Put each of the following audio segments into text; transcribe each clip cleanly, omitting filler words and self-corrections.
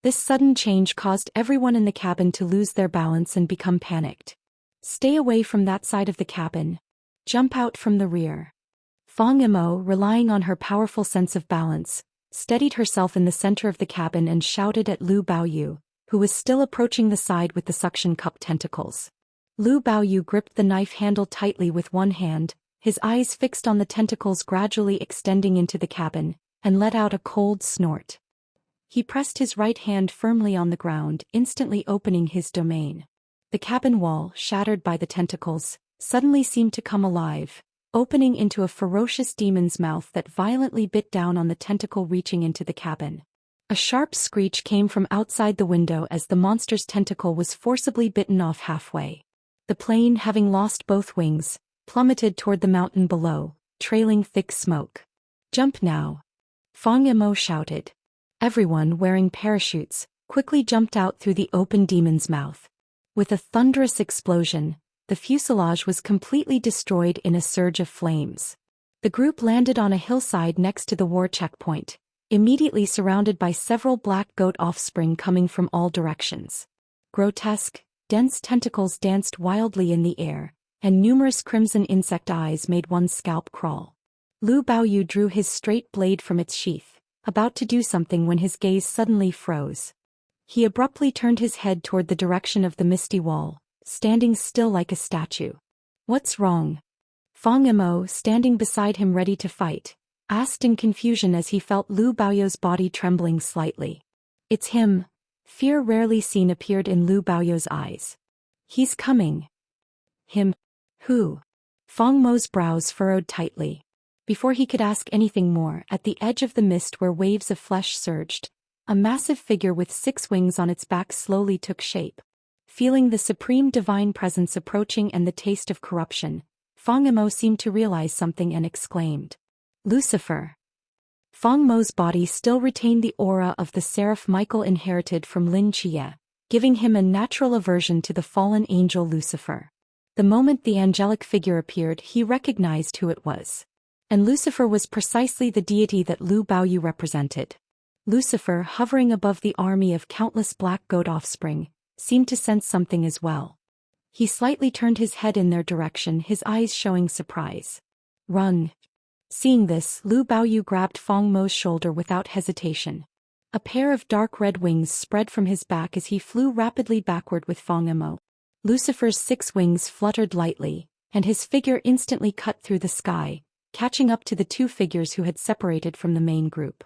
This sudden change caused everyone in the cabin to lose their balance and become panicked. Stay away from that side of the cabin. Jump out from the rear. Fong Imo, relying on her powerful sense of balance, steadied herself in the center of the cabin and shouted at Lu Baoyu, who was still approaching the side with the suction cup tentacles. Lu Baoyu gripped the knife handle tightly with one hand, his eyes fixed on the tentacles gradually extending into the cabin, and let out a cold snort. He pressed his right hand firmly on the ground, instantly opening his domain. The cabin wall, shattered by the tentacles, suddenly seemed to come alive, opening into a ferocious demon's mouth that violently bit down on the tentacle reaching into the cabin. A sharp screech came from outside the window as the monster's tentacle was forcibly bitten off halfway. The plane, having lost both wings, plummeted toward the mountain below, trailing thick smoke. "Jump now!" Fong Imo shouted. Everyone, wearing parachutes, quickly jumped out through the open demon's mouth. With a thunderous explosion, the fuselage was completely destroyed in a surge of flames. The group landed on a hillside next to the war checkpoint, immediately surrounded by several black goat offspring coming from all directions. Grotesque, dense tentacles danced wildly in the air, and numerous crimson insect eyes made one's scalp crawl. Lu Baoyu drew his straight blade from its sheath, about to do something when his gaze suddenly froze. He abruptly turned his head toward the direction of the misty wall, standing still like a statue. "What's wrong?" Fong Imo, standing beside him ready to fight, asked in confusion as he felt Lu Baoyu's body trembling slightly. "It's him." Fear rarely seen appeared in Lu Baoyu's eyes. "He's coming." "Him? Who?" Fong Mo's brows furrowed tightly. Before he could ask anything more, at the edge of the mist where waves of flesh surged, a massive figure with 6 wings on its back slowly took shape. Feeling the supreme divine presence approaching and the taste of corruption, Fong Imo seemed to realize something and exclaimed, "Lucifer!" Fong Mo's body still retained the aura of the seraph Michael inherited from Lin Jie, giving him a natural aversion to the fallen angel Lucifer. The moment the angelic figure appeared, he recognized who it was. And Lucifer was precisely the deity that Lu Baoyu represented. Lucifer, hovering above the army of countless black goat offspring, seemed to sense something as well. He slightly turned his head in their direction, his eyes showing surprise. "Run!" Seeing this, Lu Baoyu grabbed Fong Mo's shoulder without hesitation. A pair of dark red wings spread from his back as he flew rapidly backward with Fong Imo. Lucifer's 6 wings fluttered lightly, and his figure instantly cut through the sky, catching up to the 2 figures who had separated from the main group.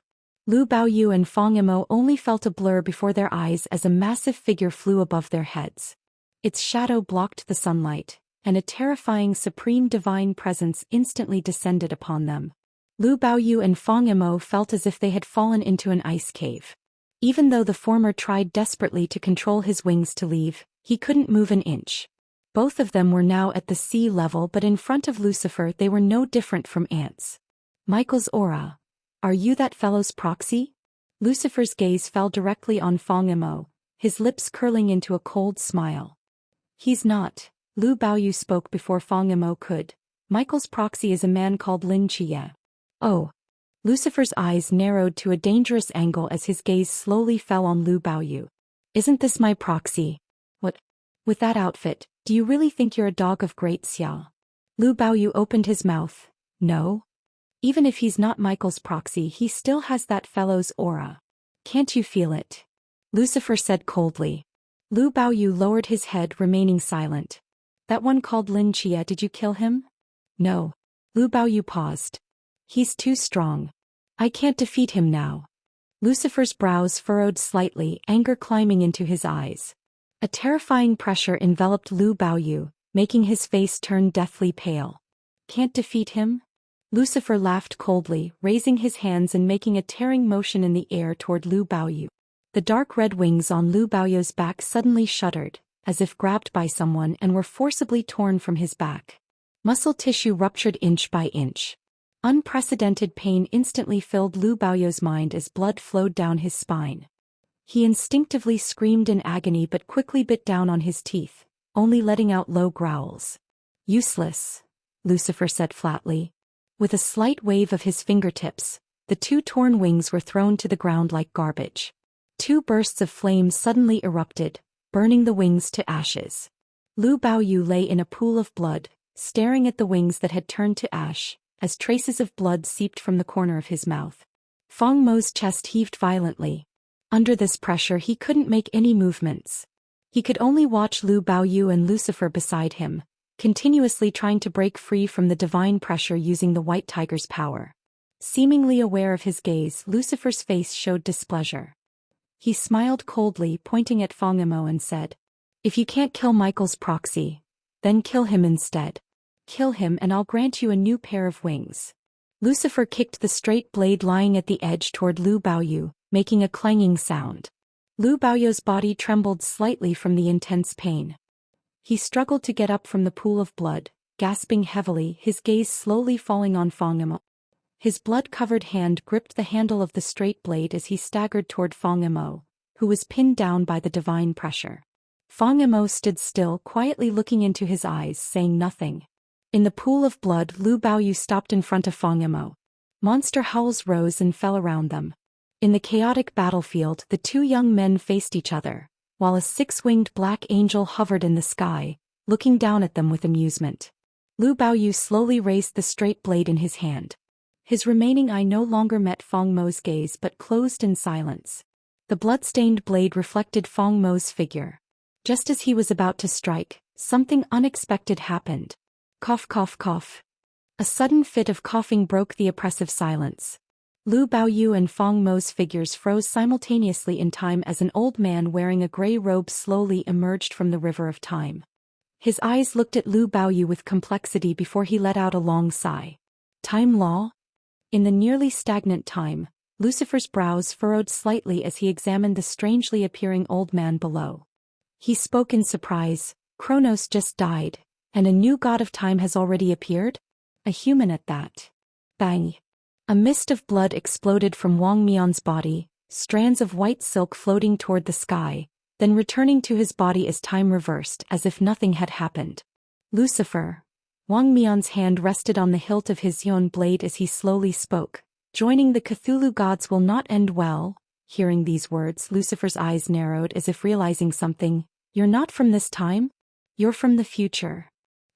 Lu Baoyu and Fong Imo only felt a blur before their eyes as a massive figure flew above their heads. Its shadow blocked the sunlight, and a terrifying supreme divine presence instantly descended upon them. Lu Baoyu and Fong Imo felt as if they had fallen into an ice cave. Even though the former tried desperately to control his wings to leave, he couldn't move an inch. Both of them were now at the sea level, but in front of Lucifer they were no different from ants. "Michael's aura. Are you that fellow's proxy?" Lucifer's gaze fell directly on Fong Imo, his lips curling into a cold smile. "He's not." Lu Baoyu spoke before Fong Imo could. "Michael's proxy is a man called Lin Jie." "Oh." Lucifer's eyes narrowed to a dangerous angle as his gaze slowly fell on Lu Baoyu. "Isn't this my proxy?" "What? With that outfit, do you really think you're a dog of great Xia?" Lu Baoyu opened his mouth. "No. Even if he's not Michael's proxy, he still has that fellow's aura. Can't you feel it?" Lucifer said coldly. Lu Baoyu lowered his head, remaining silent. "That one called Lin Jie, did you kill him?" "No." Lu Baoyu paused. "He's too strong. I can't defeat him now." Lucifer's brows furrowed slightly, anger climbing into his eyes. A terrifying pressure enveloped Lu Baoyu, making his face turn deathly pale. "Can't defeat him?" Lucifer laughed coldly, raising his hands and making a tearing motion in the air toward Lu Baoyu. The dark red wings on Lu Baoyu's back suddenly shuddered, as if grabbed by someone, and were forcibly torn from his back. Muscle tissue ruptured inch by inch. Unprecedented pain instantly filled Lu Baoyu's mind as blood flowed down his spine. He instinctively screamed in agony but quickly bit down on his teeth, only letting out low growls. "Useless," Lucifer said flatly. With a slight wave of his fingertips, the 2 torn wings were thrown to the ground like garbage. Two bursts of flame suddenly erupted, burning the wings to ashes. Lu Baoyu lay in a pool of blood, staring at the wings that had turned to ash, as traces of blood seeped from the corner of his mouth. Feng Mo's chest heaved violently. Under this pressure he couldn't make any movements. He could only watch Lu Baoyu and Lucifer beside him, continuously trying to break free from the divine pressure using the White Tiger's power. Seemingly aware of his gaze, Lucifer's face showed displeasure. He smiled coldly, pointing at Feng Mo and said, "If you can't kill Michael's proxy, then kill him instead. Kill him and I'll grant you a new pair of wings." Lucifer kicked the straight blade lying at the edge toward Lu Baoyu, making a clanging sound. Lu Baoyu's body trembled slightly from the intense pain. He struggled to get up from the pool of blood, gasping heavily, his gaze slowly falling on Feng Mo. His blood-covered hand gripped the handle of the straight blade as he staggered toward Feng Mo, who was pinned down by the divine pressure. Feng Mo stood still, quietly looking into his eyes, saying nothing. In the pool of blood, Lu Baoyu stopped in front of Feng Mo. Monster howls rose and fell around them. In the chaotic battlefield, the two young men faced each other, while a six-winged black angel hovered in the sky, looking down at them with amusement. Lu Baoyu slowly raised the straight blade in his hand. His remaining eye no longer met Feng Mo's gaze but closed in silence. The blood-stained blade reflected Feng Mo's figure. Just as he was about to strike, something unexpected happened. Cough, cough, cough. A sudden fit of coughing broke the oppressive silence. Lu Baoyu and Feng Mo's figures froze simultaneously in time as an old man wearing a gray robe slowly emerged from the river of time. His eyes looked at Lu Baoyu with complexity before he let out a long sigh. Time law? In the nearly stagnant time, Lucifer's brows furrowed slightly as he examined the strangely appearing old man below. He spoke in surprise, "Kronos just died, and a new god of time has already appeared? A human at that." Bang! A mist of blood exploded from Wang Mian's body, strands of white silk floating toward the sky, then returning to his body as time reversed as if nothing had happened. Lucifer. Wang Mian's hand rested on the hilt of his Yon blade as he slowly spoke. "Joining the Cthulhu gods will not end well." Hearing these words, Lucifer's eyes narrowed as if realizing something. "You're not from this time? You're from the future."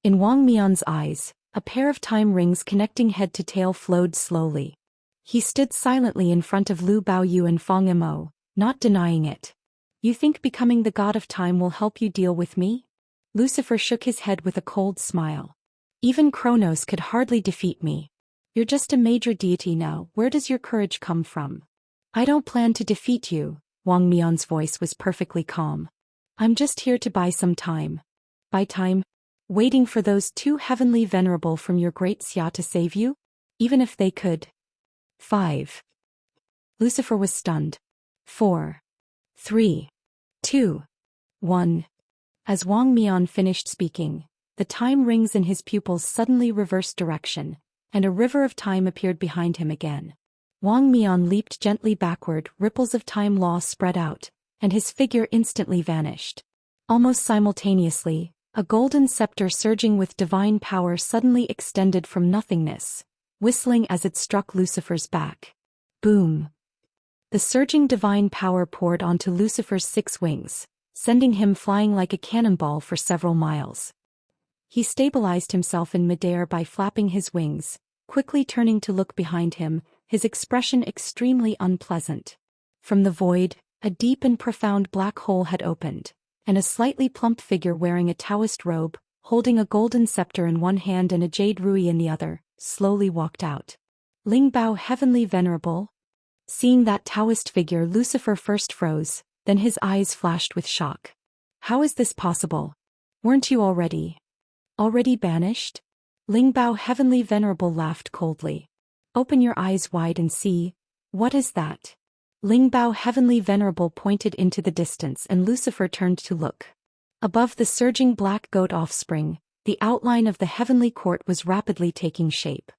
In Wang Mian's eyes, a pair of time rings connecting head to tail flowed slowly. He stood silently in front of Lu Baoyu and Feng Mo, not denying it. "You think becoming the god of time will help you deal with me?" Lucifer shook his head with a cold smile. "Even Kronos could hardly defeat me. You're just a major deity now. Where does your courage come from?" "I don't plan to defeat you." Wang Mian's voice was perfectly calm. "I'm just here to buy some time." "Buy time? Waiting for those two heavenly venerable from your great Xia to save you? Even if they could." 5. Lucifer was stunned. 4, 3, 2, 1. As Wang Mian finished speaking, the time rings in his pupils suddenly reversed direction, and a river of time appeared behind him again. Wang Mian leaped gently backward, ripples of time law spread out, and his figure instantly vanished. Almost simultaneously, a golden scepter surging with divine power suddenly extended from nothingness, whistling as it struck Lucifer's back. Boom! The surging divine power poured onto Lucifer's 6 wings, sending him flying like a cannonball for several miles. He stabilized himself in midair by flapping his wings, quickly turning to look behind him, his expression extremely unpleasant. From the void, a deep and profound black hole had opened, and a slightly plump figure wearing a Taoist robe, holding a golden scepter in one hand and a jade rui in the other, slowly walked out. "Ling Bao, heavenly venerable." Seeing that Taoist figure, Lucifer first froze, then his eyes flashed with shock. "How is this possible? Weren't you already banished?" Ling Bao, heavenly venerable, laughed coldly. "Open your eyes wide and see. What is that?" Ling Bao, heavenly venerable, pointed into the distance and Lucifer turned to look. Above the surging black goat offspring, the outline of the heavenly court was rapidly taking shape.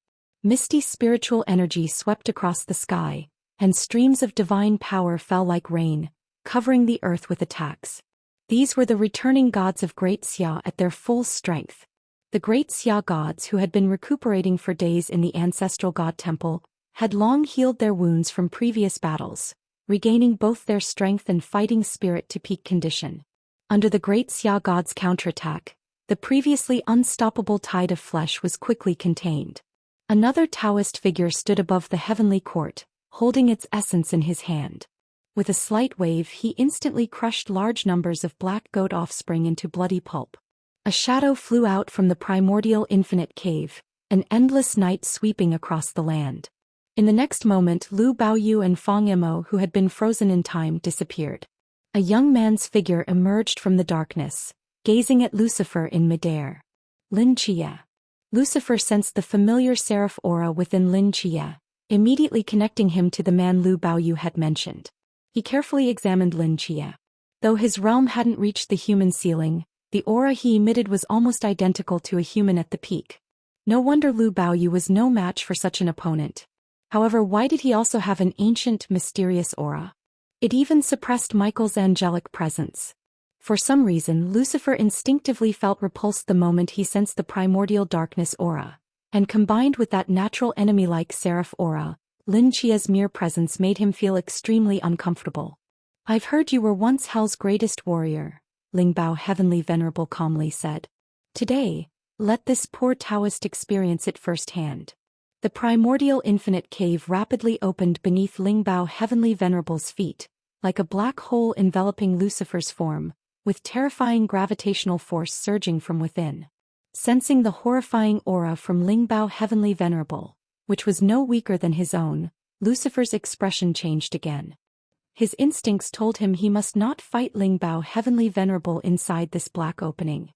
Misty spiritual energy swept across the sky, and streams of divine power fell like rain, covering the earth with attacks. These were the returning gods of Great Xia at their full strength. The Great Xia gods, who had been recuperating for days in the ancestral god temple, had long healed their wounds from previous battles, regaining both their strength and fighting spirit to peak condition. Under the great Xia god's counterattack, the previously unstoppable tide of flesh was quickly contained. Another Taoist figure stood above the heavenly court, holding its essence in his hand. With a slight wave, he instantly crushed large numbers of black goat offspring into bloody pulp. A shadow flew out from the primordial infinite cave, an endless night sweeping across the land. In the next moment, Lu Baoyu and Fang Yimou, who had been frozen in time, disappeared. A young man's figure emerged from the darkness, gazing at Lucifer in midair. Lin Chia. Lucifer sensed the familiar seraph aura within Lin Chia, immediately connecting him to the man Lu Baoyu had mentioned. He carefully examined Lin Chia. Though his realm hadn't reached the human ceiling, the aura he emitted was almost identical to a human at the peak. No wonder Lu Baoyu was no match for such an opponent. However, why did he also have an ancient, mysterious aura? It even suppressed Michael's angelic presence. For some reason, Lucifer instinctively felt repulsed the moment he sensed the primordial darkness aura, and combined with that natural enemy-like seraph aura, Lin Chia's mere presence made him feel extremely uncomfortable. "I've heard you were once Hell's greatest warrior," Ling Bao Heavenly Venerable calmly said. "Today, let this poor Taoist experience it firsthand." The primordial infinite cave rapidly opened beneath Ling Bao Heavenly Venerable's feet, like a black hole enveloping Lucifer's form, with terrifying gravitational force surging from within. Sensing the horrifying aura from Ling Bao Heavenly Venerable, which was no weaker than his own, Lucifer's expression changed again. His instincts told him he must not fight Ling Bao Heavenly Venerable inside this black opening.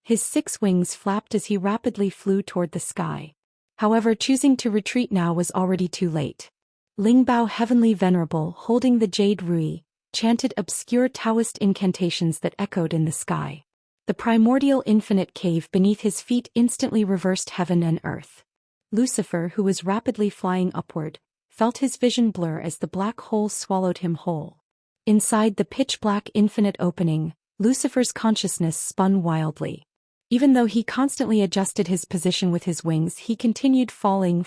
His 6 wings flapped as he rapidly flew toward the sky. However, choosing to retreat now was already too late. Ling Bao Heavenly Venerable, holding the Jade Rui, chanted obscure Taoist incantations that echoed in the sky. The primordial infinite cave beneath his feet instantly reversed heaven and earth. Lucifer, who was rapidly flying upward, felt his vision blur as the black hole swallowed him whole. Inside the pitch-black infinite opening, Lucifer's consciousness spun wildly. Even though he constantly adjusted his position with his wings, he continued falling.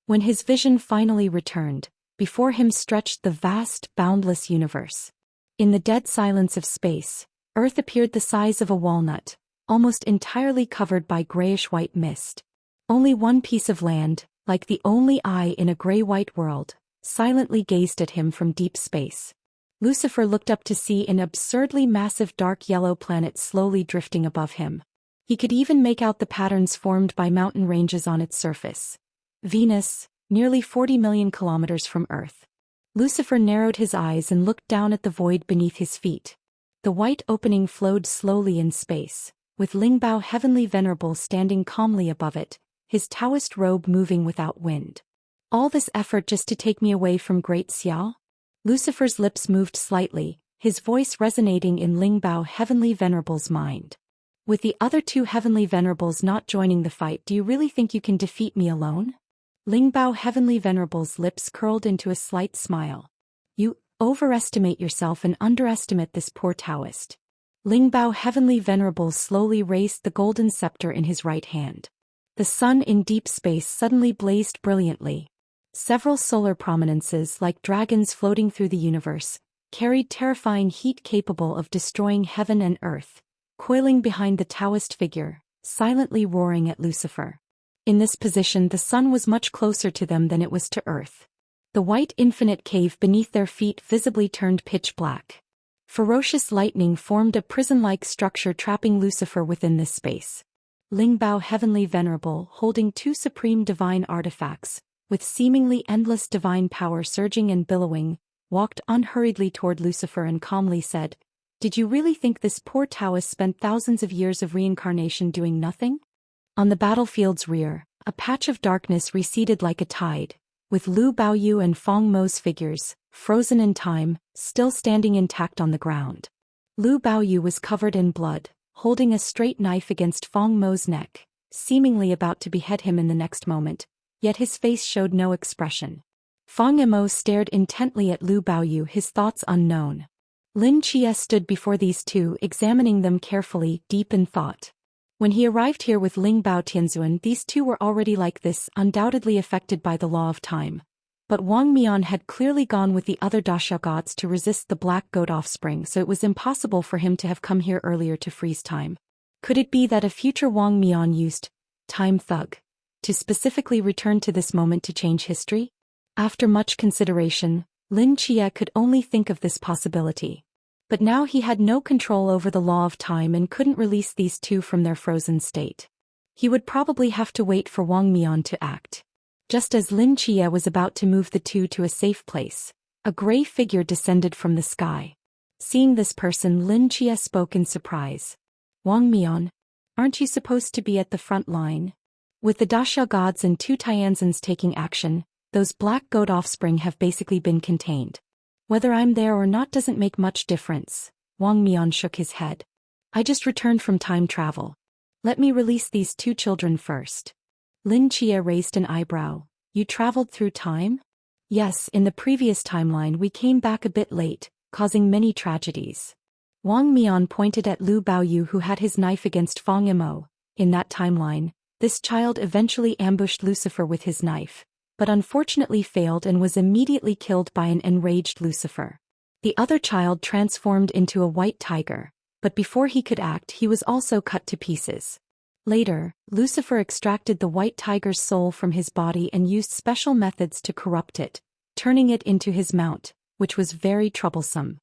When his vision finally returned, before him stretched the vast, boundless universe. In the dead silence of space, Earth appeared the size of a walnut, almost entirely covered by grayish-white mist. Only one piece of land, like the only eye in a gray-white world, silently gazed at him from deep space. Lucifer looked up to see an absurdly massive dark yellow planet slowly drifting above him. He could even make out the patterns formed by mountain ranges on its surface. Venus, nearly 40 million kilometers from Earth. Lucifer narrowed his eyes and looked down at the void beneath his feet. The white opening flowed slowly in space, with Ling Bao Heavenly Venerable standing calmly above it, his Taoist robe moving without wind. "All this effort just to take me away from Great Xiao?" Lucifer's lips moved slightly, his voice resonating in Ling Bao Heavenly Venerable's mind. "With the other 2 Heavenly Venerables not joining the fight, do you really think you can defeat me alone?" Ling Bao Heavenly Venerable's lips curled into a slight smile. "You overestimate yourself and underestimate this poor Taoist." Ling Bao Heavenly Venerable slowly raised the golden scepter in his right hand. The sun in deep space suddenly blazed brilliantly. Several solar prominences, like dragons floating through the universe, carried terrifying heat capable of destroying heaven and earth, coiling behind the Taoist figure, silently roaring at Lucifer. In this position, the sun was much closer to them than it was to Earth. The white infinite cave beneath their feet visibly turned pitch black. Ferocious lightning formed a prison-like structure trapping Lucifer within this space. Ling Bao Heavenly Venerable, holding 2 supreme divine artifacts, with seemingly endless divine power surging and billowing, walked unhurriedly toward Lucifer and calmly said, "Did you really think this poor Taoist spent thousands of years of reincarnation doing nothing?" On the battlefield's rear, a patch of darkness receded like a tide, with Lu Baoyu and Fang Mo's figures, frozen in time, still standing intact on the ground. Lu Baoyu was covered in blood, holding a straight knife against Fang Mo's neck, seemingly about to behead him in the next moment, yet his face showed no expression. Fang Yimou stared intently at Lu Baoyu, his thoughts unknown. Lin Chia stood before these 2, examining them carefully, deep in thought. When he arrived here with Ling Bao Tianzuan, these 2 were already like this, undoubtedly affected by the law of time. But Wang Mian had clearly gone with the other Dasha gods to resist the black goat offspring, so it was impossible for him to have come here earlier to freeze time. Could it be that a future Wang Mian used time thug to specifically return to this moment to change history? After much consideration, Lin Chia could only think of this possibility. But now he had no control over the law of time and couldn't release these two from their frozen state. He would probably have to wait for Wang Mian to act. Just as Lin Chia was about to move the two to a safe place, a gray figure descended from the sky. Seeing this person, Lin Chia spoke in surprise. Wang Mian, aren't you supposed to be at the front line? With the Dasha gods and two Tianzins taking action, those black goat offspring have basically been contained. Whether I'm there or not doesn't make much difference. Wang Mian shook his head. I just returned from time travel. Let me release these two children first. Lin Chia raised an eyebrow. You traveled through time? Yes, in the previous timeline we came back a bit late, causing many tragedies. Wang Mian pointed at Lu Baoyu, who had his knife against Fang Yimou. In that timeline, this child eventually ambushed Lucifer with his knife, but unfortunately failed and was immediately killed by an enraged Lucifer. The other child transformed into a white tiger, but before he could act he was also cut to pieces. Later, Lucifer extracted the white tiger's soul from his body and used special methods to corrupt it, turning it into his mount, which was very troublesome.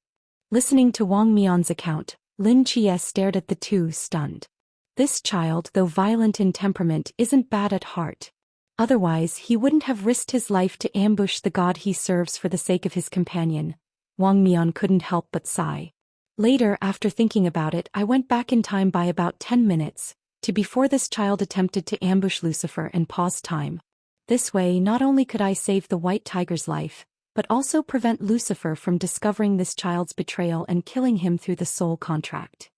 Listening to Wang Mian's account, Lin Chia stared at the two, stunned. This child, though violent in temperament, isn't bad at heart. Otherwise he wouldn't have risked his life to ambush the god he serves for the sake of his companion. Wang Mian couldn't help but sigh. Later, after thinking about it, I went back in time by about 10 minutes, to before this child attempted to ambush Lucifer and pause time. This way not only could I save the white tiger's life, but also prevent Lucifer from discovering this child's betrayal and killing him through the soul contract.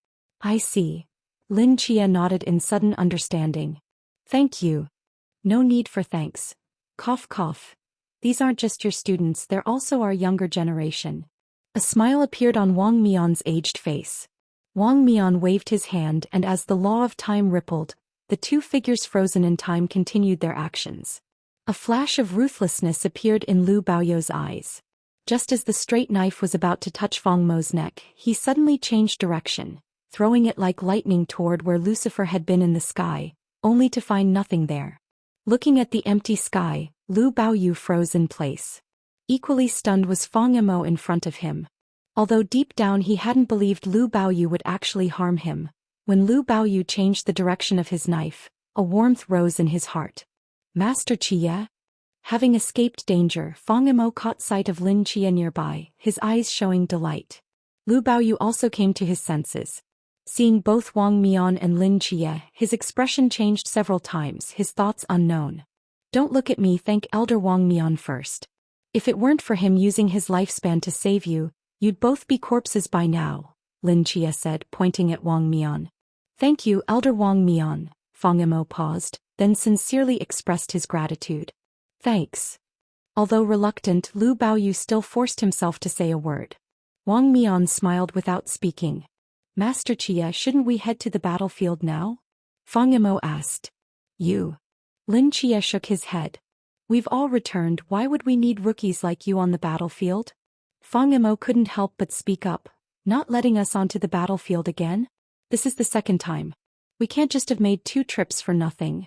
I see. Lin Chia nodded in sudden understanding. Thank you. No need for thanks. Cough cough. These aren't just your students, they're also our younger generation. A smile appeared on Wang Mian's aged face. Wang Mian waved his hand, and as the law of time rippled, the two figures frozen in time continued their actions. A flash of ruthlessness appeared in Lu Baoyou's eyes. Just as the straight knife was about to touch Fang Mo's neck, he suddenly changed direction, throwing it like lightning toward where Lucifer had been in the sky, only to find nothing there. Looking at the empty sky, Lu Baoyu froze in place. Equally stunned was Fang Yimou in front of him. Although deep down he hadn't believed Lu Baoyu would actually harm him, when Lu Baoyu changed the direction of his knife, a warmth rose in his heart. Master Chia? Having escaped danger, Fang Yimou caught sight of Lin Chia nearby, his eyes showing delight. Lu Baoyu also came to his senses. Seeing both Wang Mian and Lin Chia, his expression changed several times, his thoughts unknown. Don't look at me, thank Elder Wang Mian first. If it weren't for him using his lifespan to save you, you'd both be corpses by now, Lin Chia said, pointing at Wang Mian. Thank you, Elder Wang Mian. Fang Yimou paused, then sincerely expressed his gratitude. Thanks. Although reluctant, Lu Baoyu still forced himself to say a word. Wang Mian smiled without speaking. Master Chia, shouldn't we head to the battlefield now? Fang Yimou asked. You. Lin Chia shook his head. We've all returned, why would we need rookies like you on the battlefield? Fang Yimou couldn't help but speak up. Not letting us onto the battlefield again? This is the second time. We can't just have made 2 trips for nothing.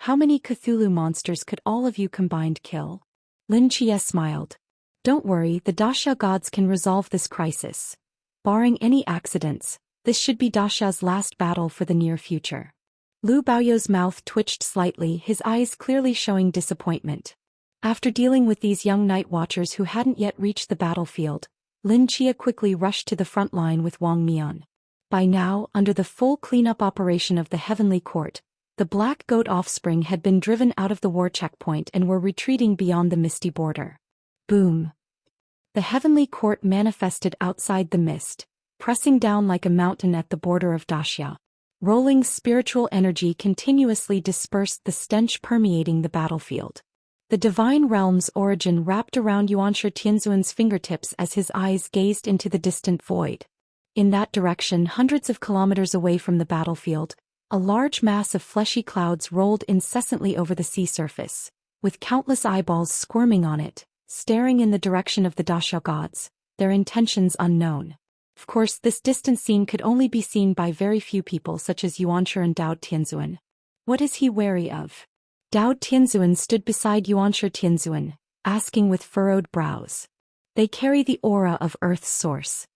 How many Cthulhu monsters could all of you combined kill? Lin Chia smiled. Don't worry, the Dasha gods can resolve this crisis. Barring any accidents, this should be Dasha's last battle for the near future. Lu Baoyou's mouth twitched slightly, his eyes clearly showing disappointment. After dealing with these young night watchers who hadn't yet reached the battlefield, Lin Chia quickly rushed to the front line with Wang Mian. By now, under the full cleanup operation of the Heavenly Court, the black goat offspring had been driven out of the war checkpoint and were retreating beyond the misty border. Boom! The Heavenly Court manifested outside the mist, pressing down like a mountain at the border of Dasha. Rolling spiritual energy continuously dispersed the stench permeating the battlefield. The divine realm's origin wrapped around Yuanshi Tianzuan's fingertips as his eyes gazed into the distant void. In that direction, hundreds of kilometers away from the battlefield, a large mass of fleshy clouds rolled incessantly over the sea surface, with countless eyeballs squirming on it, staring in the direction of the Daxia gods, their intentions unknown. Of course, this distant scene could only be seen by very few people such as Yuanshi and Dao Tianzuan. What is he wary of? Dao Tianzuan stood beside Yuanshi Tianzuan, asking with furrowed brows. They carry the aura of Earth's source.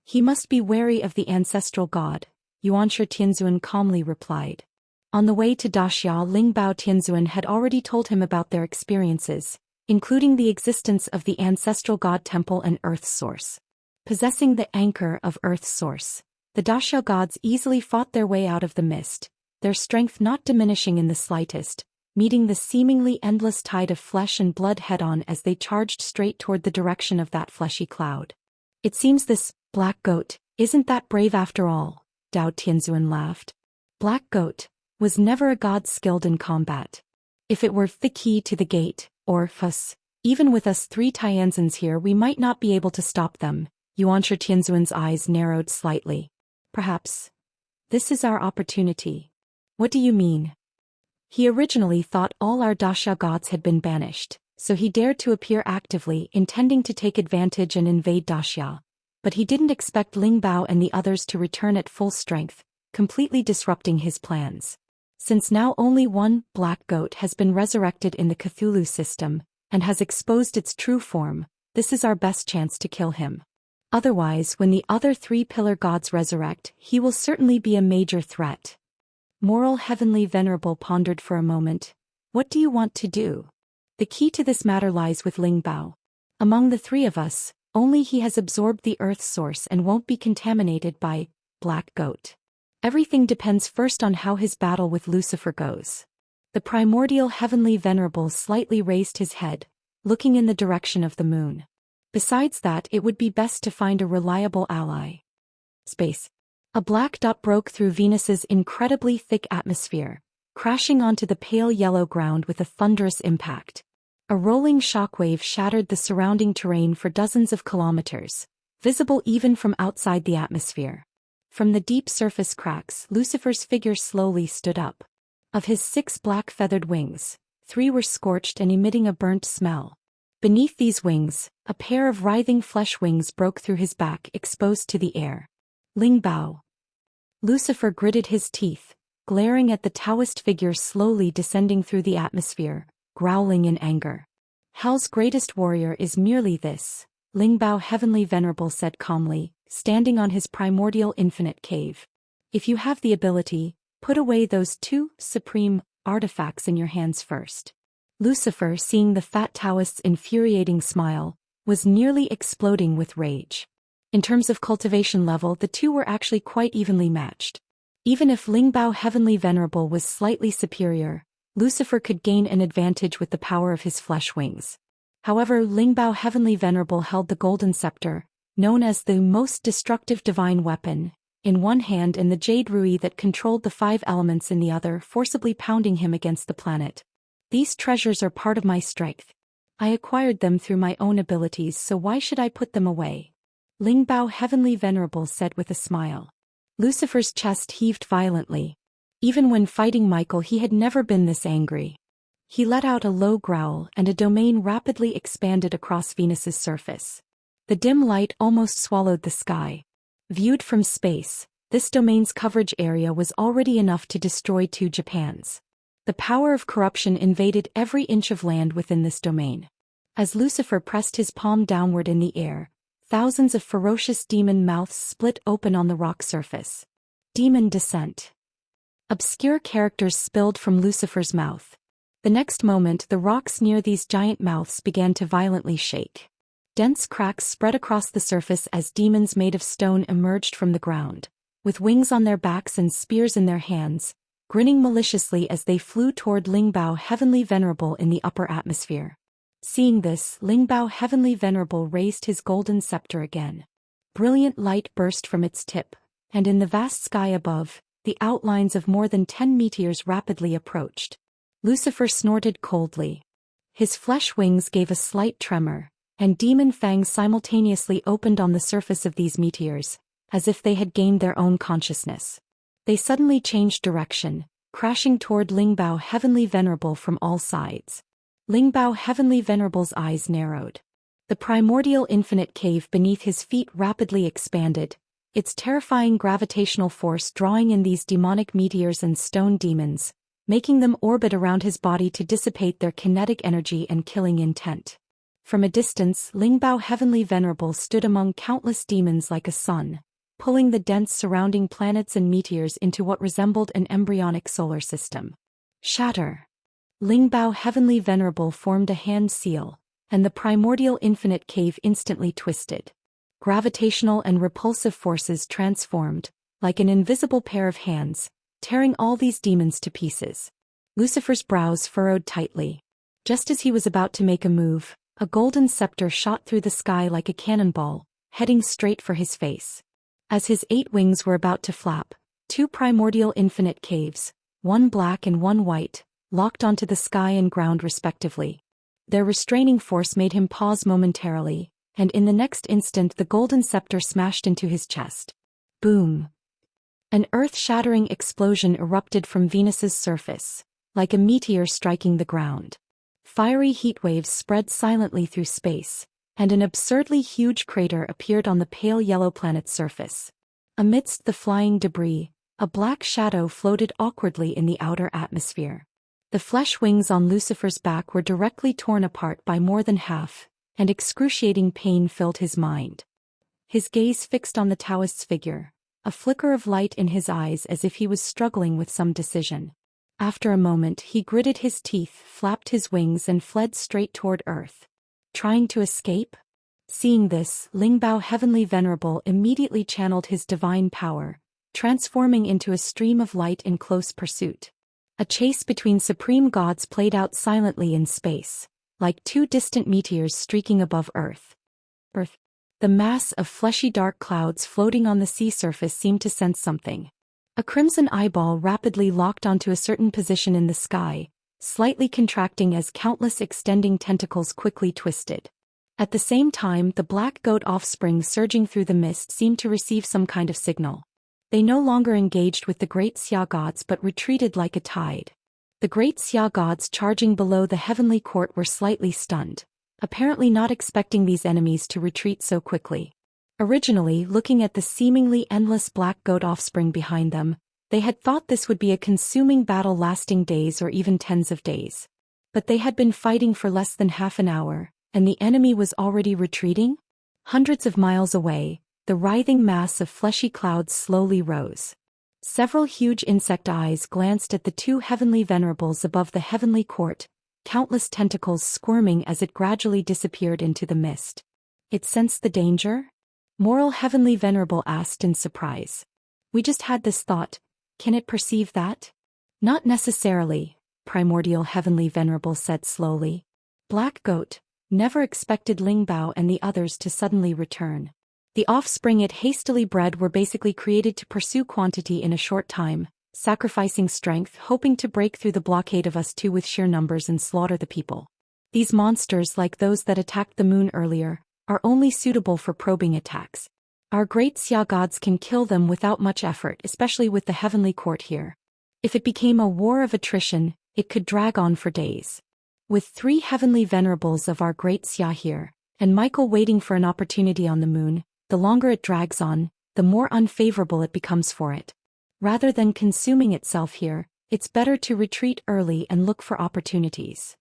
He must be wary of the ancestral god, Yuanshi Tianzuan calmly replied. On the way to Daxia, Lingbao Tianzuan had already told him about their experiences, including the existence of the ancestral god temple and Earth's source. Possessing the anchor of Earth's source, the Daxia gods easily fought their way out of the mist, their strength not diminishing in the slightest, meeting the seemingly endless tide of flesh and blood head-on as they charged straight toward the direction of that fleshy cloud. It seems this black goat isn't that brave after all, Dao Tianzuan laughed. Black goat was never a god skilled in combat. If it were the key to the gate, or us, even with us 3 Tianzans here we might not be able to stop them. Yuanshi Tianzuan's eyes narrowed slightly. Perhaps this is our opportunity. What do you mean? He originally thought all our Daxia gods had been banished, so he dared to appear actively, intending to take advantage and invade Daxia. But he didn't expect Lingbao and the others to return at full strength, completely disrupting his plans. Since now only one black goat has been resurrected in the Cthulhu system, and has exposed its true form, this is our best chance to kill him. Otherwise, when the other 3 pillar gods resurrect, he will certainly be a major threat. Moral Heavenly Venerable pondered for a moment. What do you want to do? The key to this matter lies with Lingbao. Among the 3 of us, only he has absorbed the Earth's source and won't be contaminated by Black Goat. Everything depends first on how his battle with Lucifer goes. The primordial Heavenly Venerable slightly raised his head, looking in the direction of the moon. Besides that, it would be best to find a reliable ally. Space. A black dot broke through Venus's incredibly thick atmosphere, crashing onto the pale yellow ground with a thunderous impact. A rolling shockwave shattered the surrounding terrain for dozens of kilometers, visible even from outside the atmosphere. From the deep surface cracks, Lucifer's figure slowly stood up. Of his 6 black feathered wings, 3 were scorched and emitting a burnt smell. Beneath these wings, a pair of writhing flesh wings broke through his back, exposed to the air. Lingbao. Lucifer gritted his teeth, glaring at the Taoist figure slowly descending through the atmosphere, growling in anger. Hell's greatest warrior is merely this, Lingbao Heavenly Venerable said calmly, standing on his primordial infinite cave. If you have the ability, put away those 2 supreme artifacts in your hands first. Lucifer, seeing the fat Taoist's infuriating smile, was nearly exploding with rage. In terms of cultivation level, the 2 were actually quite evenly matched. Even if Lingbao Heavenly Venerable was slightly superior, Lucifer could gain an advantage with the power of his flesh wings. However, Lingbao Heavenly Venerable held the golden scepter, known as the most destructive divine weapon, in one hand and the jade rui that controlled the 5 elements in the other, forcibly pounding him against the planet. These treasures are part of my strength. I acquired them through my own abilities, so why should I put them away? Lingbao Heavenly Venerable said with a smile. Lucifer's chest heaved violently. Even when fighting Michael, he had never been this angry. He let out a low growl and a domain rapidly expanded across Venus's surface. The dim light almost swallowed the sky. Viewed from space, this domain's coverage area was already enough to destroy 2 Japans. The power of corruption invaded every inch of land within this domain. As Lucifer pressed his palm downward in the air, thousands of ferocious demon mouths split open on the rock surface. Demon descent. Obscure characters spilled from Lucifer's mouth. The next moment, the rocks near these giant mouths began to violently shake. Dense cracks spread across the surface as demons made of stone emerged from the ground, with wings on their backs and spears in their hands, grinning maliciously as they flew toward Lingbao Heavenly Venerable in the upper atmosphere. Seeing this, Lingbao Heavenly Venerable raised his golden scepter again. Brilliant light burst from its tip, and in the vast sky above, the outlines of more than 10 meteors rapidly approached. Lucifer snorted coldly. His flesh wings gave a slight tremor, and demon fangs simultaneously opened on the surface of these meteors, as if they had gained their own consciousness. They suddenly changed direction, crashing toward Lingbao Heavenly Venerable from all sides. Lingbao Heavenly Venerable's eyes narrowed. The primordial infinite cave beneath his feet rapidly expanded, its terrifying gravitational force drawing in these demonic meteors and stone demons, making them orbit around his body to dissipate their kinetic energy and killing intent. From a distance, Lingbao Heavenly Venerable stood among countless demons like a sun, pulling the dense surrounding planets and meteors into what resembled an embryonic solar system. Shatter! Lingbao Heavenly Venerable formed a hand seal, and the primordial infinite cave instantly twisted. Gravitational and repulsive forces transformed, like an invisible pair of hands, tearing all these demons to pieces. Lucifer's brows furrowed tightly. Just as he was about to make a move, a golden scepter shot through the sky like a cannonball, heading straight for his face. As his 8 wings were about to flap, 2 primordial infinite caves, one black and one white, locked onto the sky and ground respectively. Their restraining force made him pause momentarily, and in the next instant the golden scepter smashed into his chest. Boom! An earth-shattering explosion erupted from Venus's surface, like a meteor striking the ground. Fiery heat waves spread silently through space, and an absurdly huge crater appeared on the pale yellow planet's surface. Amidst the flying debris, a black shadow floated awkwardly in the outer atmosphere. The flesh wings on Lucifer's back were directly torn apart by more than half, and excruciating pain filled his mind. His gaze fixed on the Taoist's figure, a flicker of light in his eyes as if he was struggling with some decision. After a moment he gritted his teeth, flapped his wings and fled straight toward Earth. Trying to escape? Seeing this, Lingbao Heavenly Venerable immediately channeled his divine power, transforming into a stream of light in close pursuit. A chase between supreme gods played out silently in space, like 2 distant meteors streaking above Earth. The mass of fleshy dark clouds floating on the sea surface seemed to sense something. A crimson eyeball rapidly locked onto a certain position in the sky, slightly contracting as countless extending tentacles quickly twisted. At the same time, the black goat offspring surging through the mist seemed to receive some kind of signal. They no longer engaged with the great Xia gods but retreated like a tide. The great Xia gods charging below the heavenly court were slightly stunned, apparently not expecting these enemies to retreat so quickly. Originally, looking at the seemingly endless black goat offspring behind them, they had thought this would be a consuming battle lasting days or even tens of days. But they had been fighting for less than half an hour, and the enemy was already retreating? Hundreds of miles away, the writhing mass of fleshy clouds slowly rose. Several huge insect eyes glanced at the 2 heavenly venerables above the heavenly court, countless tentacles squirming as it gradually disappeared into the mist. It sensed the danger? Moral Heavenly Venerable asked in surprise. We just had this thought. Can it perceive that? Not necessarily, Primordial Heavenly Venerable said slowly. Black Goat, never expected Lingbao and the others to suddenly return. The offspring it hastily bred were basically created to pursue quantity in a short time, sacrificing strength, hoping to break through the blockade of us 2 with sheer numbers and slaughter the people. These monsters, like those that attacked the moon earlier, are only suitable for probing attacks. Our great Xia gods can kill them without much effort, especially with the heavenly court here. If it became a war of attrition, it could drag on for days. With 3 heavenly venerables of our great Xia here, and Michael waiting for an opportunity on the moon, the longer it drags on, the more unfavorable it becomes for it. Rather than consuming itself here, it's better to retreat early and look for opportunities.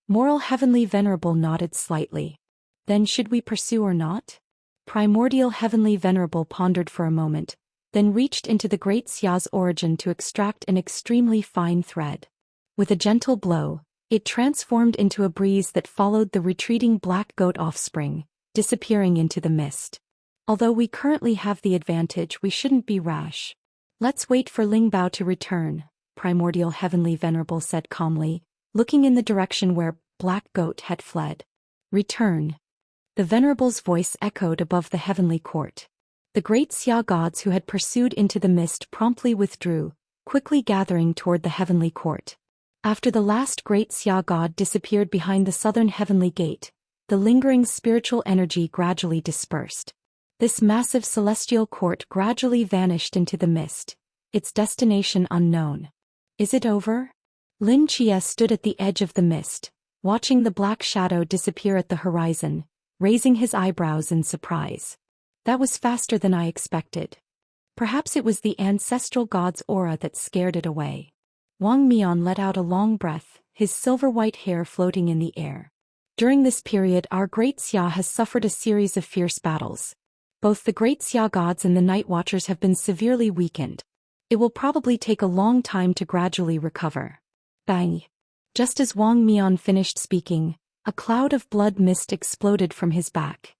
Moral Heavenly Venerable nodded slightly. Then should we pursue or not? Primordial Heavenly Venerable pondered for a moment, then reached into the great Xia's origin to extract an extremely fine thread. With a gentle blow, it transformed into a breeze that followed the retreating black goat offspring, disappearing into the mist. Although we currently have the advantage, we shouldn't be rash. Let's wait for Lingbao to return, Primordial Heavenly Venerable said calmly, looking in the direction where Black Goat had fled. Return. The Venerable's voice echoed above the heavenly court. The great Xia gods who had pursued into the mist promptly withdrew, quickly gathering toward the heavenly court. After the last great Xia god disappeared behind the southern heavenly gate, the lingering spiritual energy gradually dispersed. This massive celestial court gradually vanished into the mist, its destination unknown. Is it over? Lin Chia stood at the edge of the mist, watching the black shadow disappear at the horizon, raising his eyebrows in surprise. That was faster than I expected. Perhaps it was the ancestral god's aura that scared it away. Wang Mian let out a long breath, his silver-white hair floating in the air. During this period our Great Xia has suffered a series of fierce battles. Both the Great Xia gods and the Night Watchers have been severely weakened. It will probably take a long time to gradually recover. Bang! Just as Wang Mian finished speaking, a cloud of blood mist exploded from his back.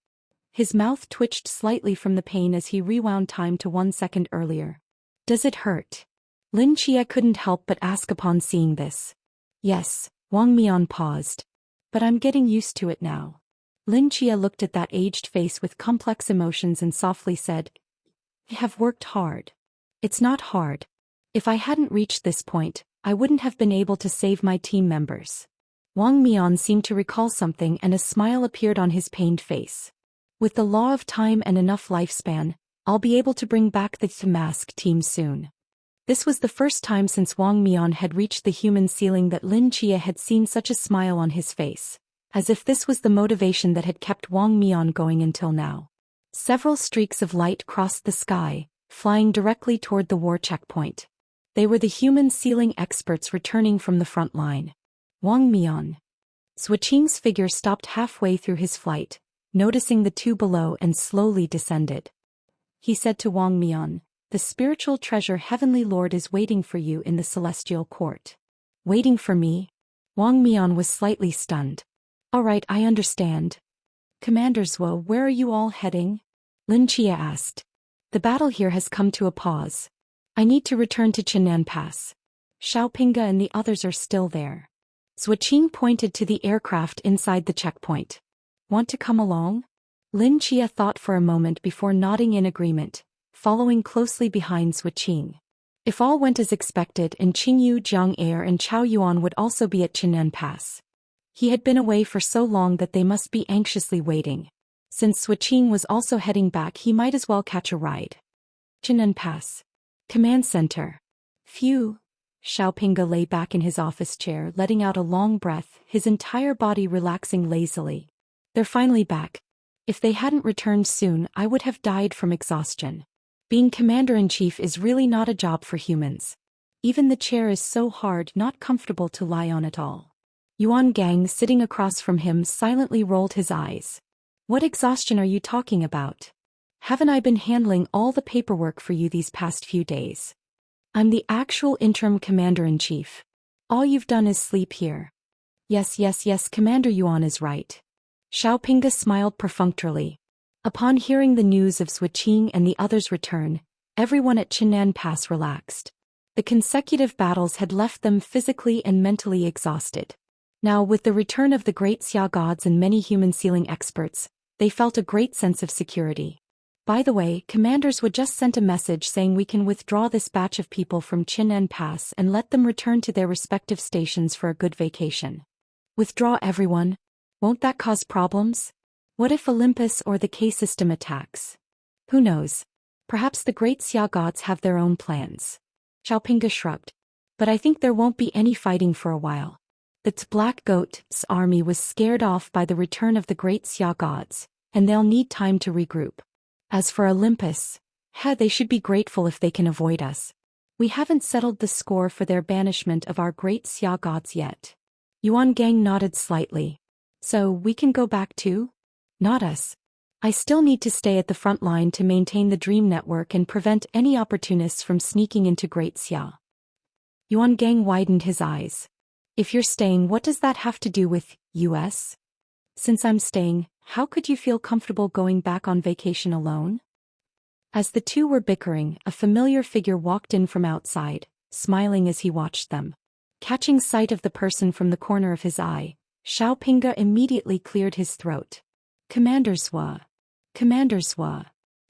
His mouth twitched slightly from the pain as he rewound time to 1 second earlier. Does it hurt? Lin Chia couldn't help but ask upon seeing this. Yes, Wang Mian paused. But I'm getting used to it now. Lin Chia looked at that aged face with complex emotions and softly said, I have worked hard. It's not hard. If I hadn't reached this point, I wouldn't have been able to save my team members. Wang Mian seemed to recall something and a smile appeared on his pained face. With the law of time and enough lifespan, I'll be able to bring back the mask team soon. This was the first time since Wang Mian had reached the human ceiling that Lin Chia had seen such a smile on his face, as if this was the motivation that had kept Wang Mian going until now. Several streaks of light crossed the sky, flying directly toward the war checkpoint. They were the human ceiling experts returning from the front line. Wang Mian. Suiqing's figure stopped halfway through his flight, noticing the two below and slowly descended. He said to Wang Mian, the spiritual treasure Heavenly Lord is waiting for you in the celestial court. Waiting for me? Wang Mian was slightly stunned. All right, I understand. Commander Zhuo, where are you all heading? Lin Chia asked. The battle here has come to a pause. I need to return to Chenan Pass. Xiaopinga and the others are still there. Suiqing pointed to the aircraft inside the checkpoint. Want to come along? Lin Chia thought for a moment before nodding in agreement, following closely behind Suiqing. If all went as expected and Qingyu, Jiang Air and Chao Yuan would also be at Chenan Pass. He had been away for so long that they must be anxiously waiting. Since Suiqing was also heading back, he might as well catch a ride. Chenan Pass. Command Center. Phew. Xiaopinga lay back in his office chair, letting out a long breath, his entire body relaxing lazily. They're finally back. If they hadn't returned soon, I would have died from exhaustion. Being commander-in-chief is really not a job for humans. Even the chair is so hard, not comfortable to lie on at all. Yuan Gang, sitting across from him, silently rolled his eyes. What exhaustion are you talking about? Haven't I been handling all the paperwork for you these past few days? I'm the actual interim commander-in-chief. All you've done is sleep here. Yes, Commander Yuan is right. Xiaopinga smiled perfunctorily. Upon hearing the news of Suiqing and the others' return, everyone at Chenan Pass relaxed. The consecutive battles had left them physically and mentally exhausted. Now, with the return of the Great Xia gods and many human sealing experts, they felt a great sense of security. By the way, commanders would just sent a message saying we can withdraw this batch of people from Chenan Pass and let them return to their respective stations for a good vacation. Withdraw everyone? Won't that cause problems? What if Olympus or the K system attacks? Who knows? Perhaps the Great Xia gods have their own plans. Xiaopinga shrugged. But I think there won't be any fighting for a while. The Black Goat's army was scared off by the return of the Great Xia gods, and they'll need time to regroup. As for Olympus, they should be grateful if they can avoid us. We haven't settled the score for their banishment of our Great Xia gods yet. Yuan Gang nodded slightly. So, we can go back too? Not us. I still need to stay at the front line to maintain the Dream Network and prevent any opportunists from sneaking into Great Xia. Yuan Gang widened his eyes. If you're staying, what does that have to do with US? Since I'm staying, how could you feel comfortable going back on vacation alone? As the two were bickering, a familiar figure walked in from outside, smiling as he watched them. Catching sight of the person from the corner of his eye, Xiaopinga immediately cleared his throat. Commander Zhuo. Commander Zhuo.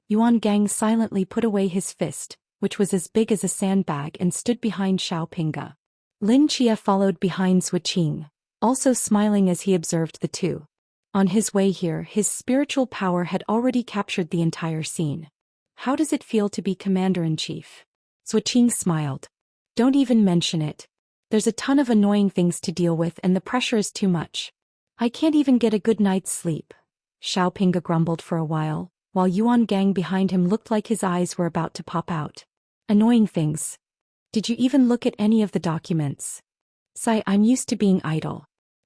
Yuan Gang silently put away his fist, which was as big as a sandbag, and stood behind Xiaopinga. Lin Chia followed behind Suiqing, also smiling as he observed the two. On his way here, his spiritual power had already captured the entire scene. How does it feel to be commander-in-chief? Suiqing smiled. Don't even mention it. There's a ton of annoying things to deal with and the pressure is too much. I can't even get a good night's sleep. Xiaopinga grumbled for a while Yuan Gang behind him looked like his eyes were about to pop out. Annoying things. Did you even look at any of the documents? Sigh, I'm used to being idle.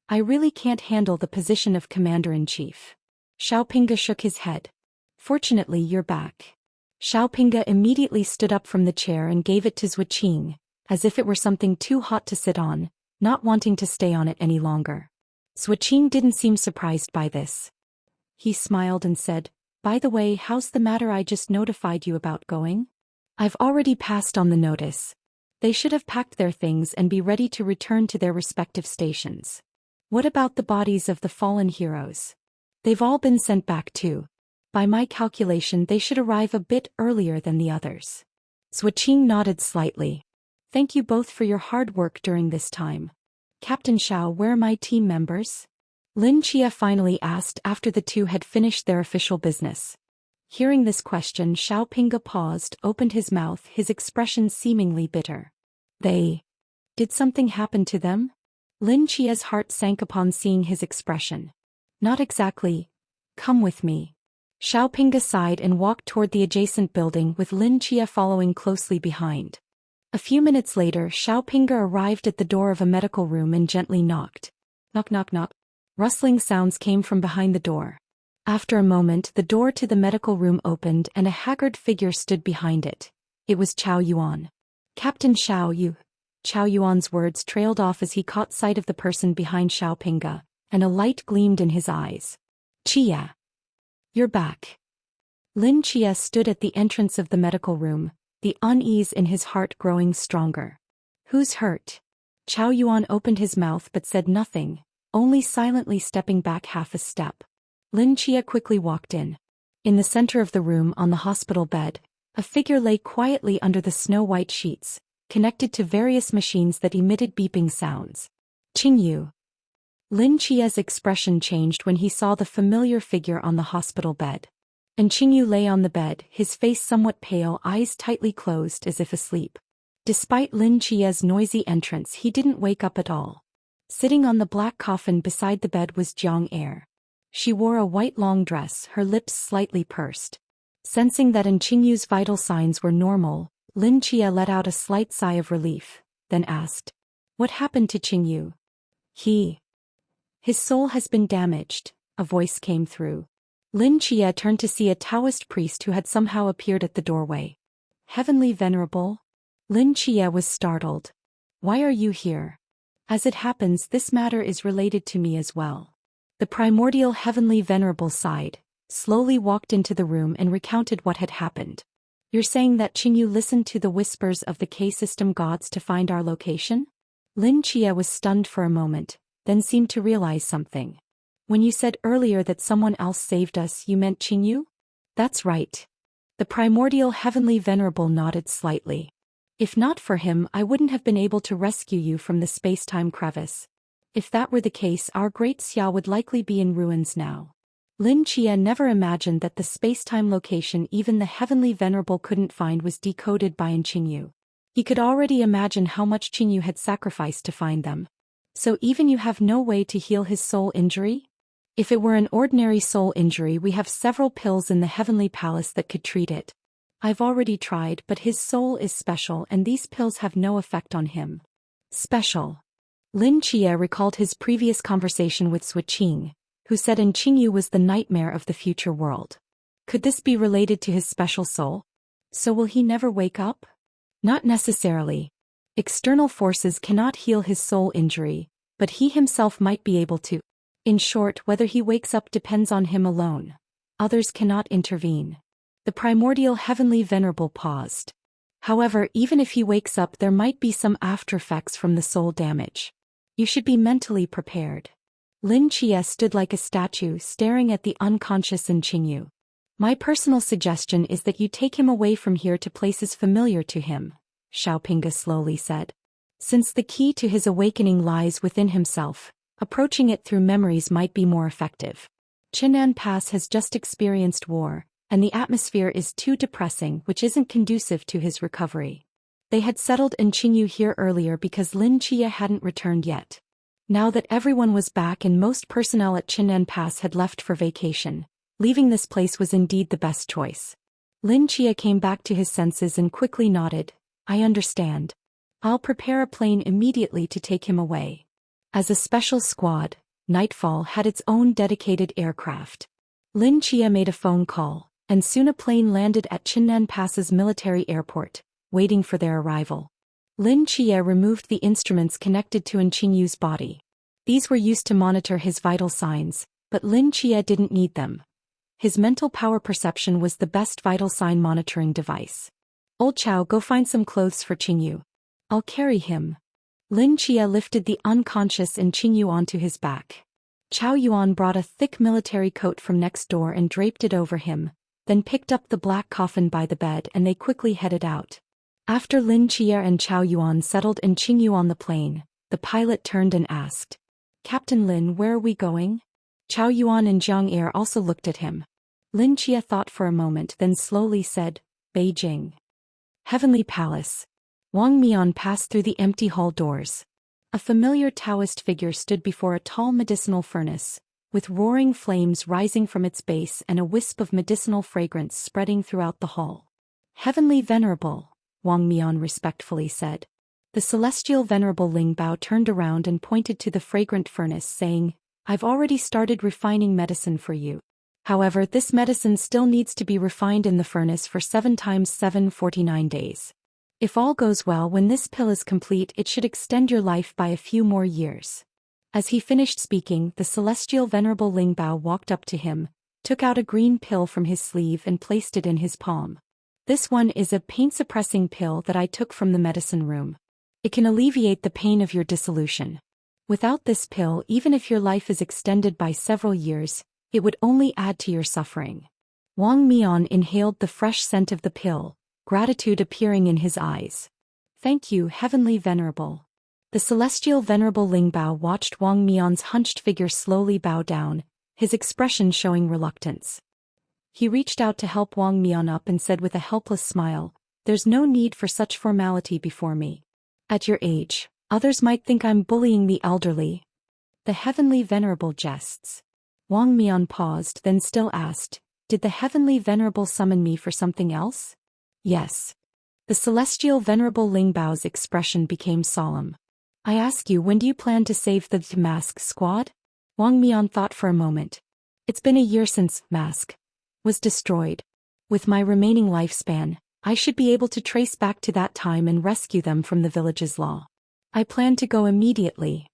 I really can't handle the position of commander-in-chief. Xiaopinga shook his head. Fortunately, you're back. Xiaopinga immediately stood up from the chair and gave it to Zhuqing, as if it were something too hot to sit on, not wanting to stay on it any longer. Zhuqing didn't seem surprised by this. He smiled and said, "By the way, how's the matter I just notified you about going? I've already passed on the notice. They should have packed their things and be ready to return to their respective stations. What about the bodies of the fallen heroes? They've all been sent back too. By my calculation, they should arrive a bit earlier than the others." Zhuqing nodded slightly. "Thank you both for your hard work during this time. Captain Xiao, where are my team members?" Lin Chia finally asked after the two had finished their official business. Hearing this question, Xiaopinga paused, opened his mouth, his expression seemingly bitter. Did something happen to them? Lin Chia's heart sank upon seeing his expression. Not exactly. Come with me. Xiaopinga sighed and walked toward the adjacent building with Lin Chia following closely behind. A few minutes later, Xiaopinga arrived at the door of a medical room and gently knocked. Knock knock knock. Rustling sounds came from behind the door. After a moment, the door to the medical room opened and a haggard figure stood behind it. It was Chao Yuan. "Captain Xiao, you..." Chao Yuan's words trailed off as he caught sight of the person behind Xiaopinga, and a light gleamed in his eyes. "Chia. You're back." Lin Chia stood at the entrance of the medical room, the unease in his heart growing stronger. "Who's hurt?" Chao Yuan opened his mouth but said nothing, only silently stepping back half a step. Lin Chia quickly walked in. In the center of the room on the hospital bed, a figure lay quietly under the snow-white sheets, connected to various machines that emitted beeping sounds. "Qingyu." Lin Chia's expression changed when he saw the familiar figure on the hospital bed. And Qingyu lay on the bed, his face somewhat pale, eyes tightly closed as if asleep. Despite Lin Chia's noisy entrance, he didn't wake up at all. Sitting on the black coffin beside the bed was Jiang Er. She wore a white long dress, her lips slightly pursed. Sensing that Qingyu's vital signs were normal, Lin Chia let out a slight sigh of relief, then asked, "What happened to Qingyu?" His soul has been damaged," a voice came through. Lin Chia turned to see a Taoist priest who had somehow appeared at the doorway. "Heavenly Venerable?" Lin Chia was startled. "Why are you here?" "As it happens, this matter is related to me as well." The primordial Heavenly Venerable sighed, slowly walked into the room and recounted what had happened. "You're saying that Qingyu listened to the whispers of the K-system gods to find our location?" Lin Chia was stunned for a moment, then seemed to realize something. "When you said earlier that someone else saved us, you meant Qingyu?" "That's right." The primordial Heavenly Venerable nodded slightly. "If not for him, I wouldn't have been able to rescue you from the space-time crevice. If that were the case, our great Xia would likely be in ruins now." Lin Chia never imagined that the space-time location even the Heavenly Venerable couldn't find was decoded by Qingyu. He could already imagine how much Qingyu had sacrificed to find them. "So even you have no way to heal his soul injury?" "If it were an ordinary soul injury, we have several pills in the Heavenly Palace that could treat it. I've already tried, but his soul is special and these pills have no effect on him." "Special?" Lin Chia recalled his previous conversation with Zhuqing, who said Qingyu was the nightmare of the future world. Could this be related to his special soul? So will he never wake up? Not necessarily. External forces cannot heal his soul injury, but he himself might be able to. In short, whether he wakes up depends on him alone. Others cannot intervene. The primordial Heavenly Venerable paused. "However, even if he wakes up, there might be some aftereffects from the soul damage. You should be mentally prepared." Lin Chia stood like a statue, staring at the unconscious Qingyu. "My personal suggestion is that you take him away from here to places familiar to him," Xiaopinga slowly said. "Since the key to his awakening lies within himself, approaching it through memories might be more effective. Qinan Pass has just experienced war, and the atmosphere is too depressing, which isn't conducive to his recovery. They had settled in Qingyu here earlier because Lin Chia hadn't returned yet. Now that everyone was back and most personnel at Qin'an Pass had left for vacation, leaving this place was indeed the best choice. Lin Chia came back to his senses and quickly nodded. I understand. I'll prepare a plane immediately to take him away. As a special squad, Nightfall had its own dedicated aircraft. Lin Chia made a phone call, and soon a plane landed at Qin'an Pass's military airport, waiting for their arrival. Lin Chia removed the instruments connected to Qinyu's body. These were used to monitor his vital signs, but Lin Chia didn't need them. His mental power perception was the best vital sign monitoring device. Old Chow, go find some clothes for Qingyu. I'll carry him. Lin Chia lifted the unconscious Qingyu onto his back. Chow Yuan brought a thick military coat from next door and draped it over him, then picked up the black coffin by the bed and they quickly headed out. After Lin Chia and Chow Yuan settled Qingyu on the plane, the pilot turned and asked, Captain Lin, where are we going? Chow Yuan and Jiang Er also looked at him. Lin Chia thought for a moment then slowly said, Beijing. Heavenly Palace. Wang Mian passed through the empty hall doors. A familiar Taoist figure stood before a tall medicinal furnace, with roaring flames rising from its base and a wisp of medicinal fragrance spreading throughout the hall. Heavenly Venerable, Wang Mian respectfully said. The celestial Venerable Ling Bao turned around and pointed to the fragrant furnace saying, I've already started refining medicine for you. However, this medicine still needs to be refined in the furnace for 7 times 7 49 days. If all goes well, when this pill is complete, it should extend your life by a few more years. As he finished speaking, the celestial Venerable Ling Bao walked up to him, took out a green pill from his sleeve and placed it in his palm. This one is a pain-suppressing pill that I took from the medicine room. It can alleviate the pain of your dissolution. Without this pill, even if your life is extended by several years, it would only add to your suffering. Wang Mian inhaled the fresh scent of the pill, gratitude appearing in his eyes. Thank you, Heavenly Venerable. The celestial Venerable Ling Bao watched Wang Mian's hunched figure slowly bow down, his expression showing reluctance. He reached out to help Wang Mian up and said with a helpless smile, There's no need for such formality before me. At your age, others might think I'm bullying the elderly. The Heavenly Venerable jests. Wang Mian paused, then still asked, Did the Heavenly Venerable summon me for something else? Yes. The celestial Venerable Ling Bao's expression became solemn. I ask you, when do you plan to save the Mask Squad? Wang Mian thought for a moment. It's been a year since Mask was destroyed. With my remaining lifespan, I should be able to trace back to that time and rescue them from the village's law. I plan to go immediately.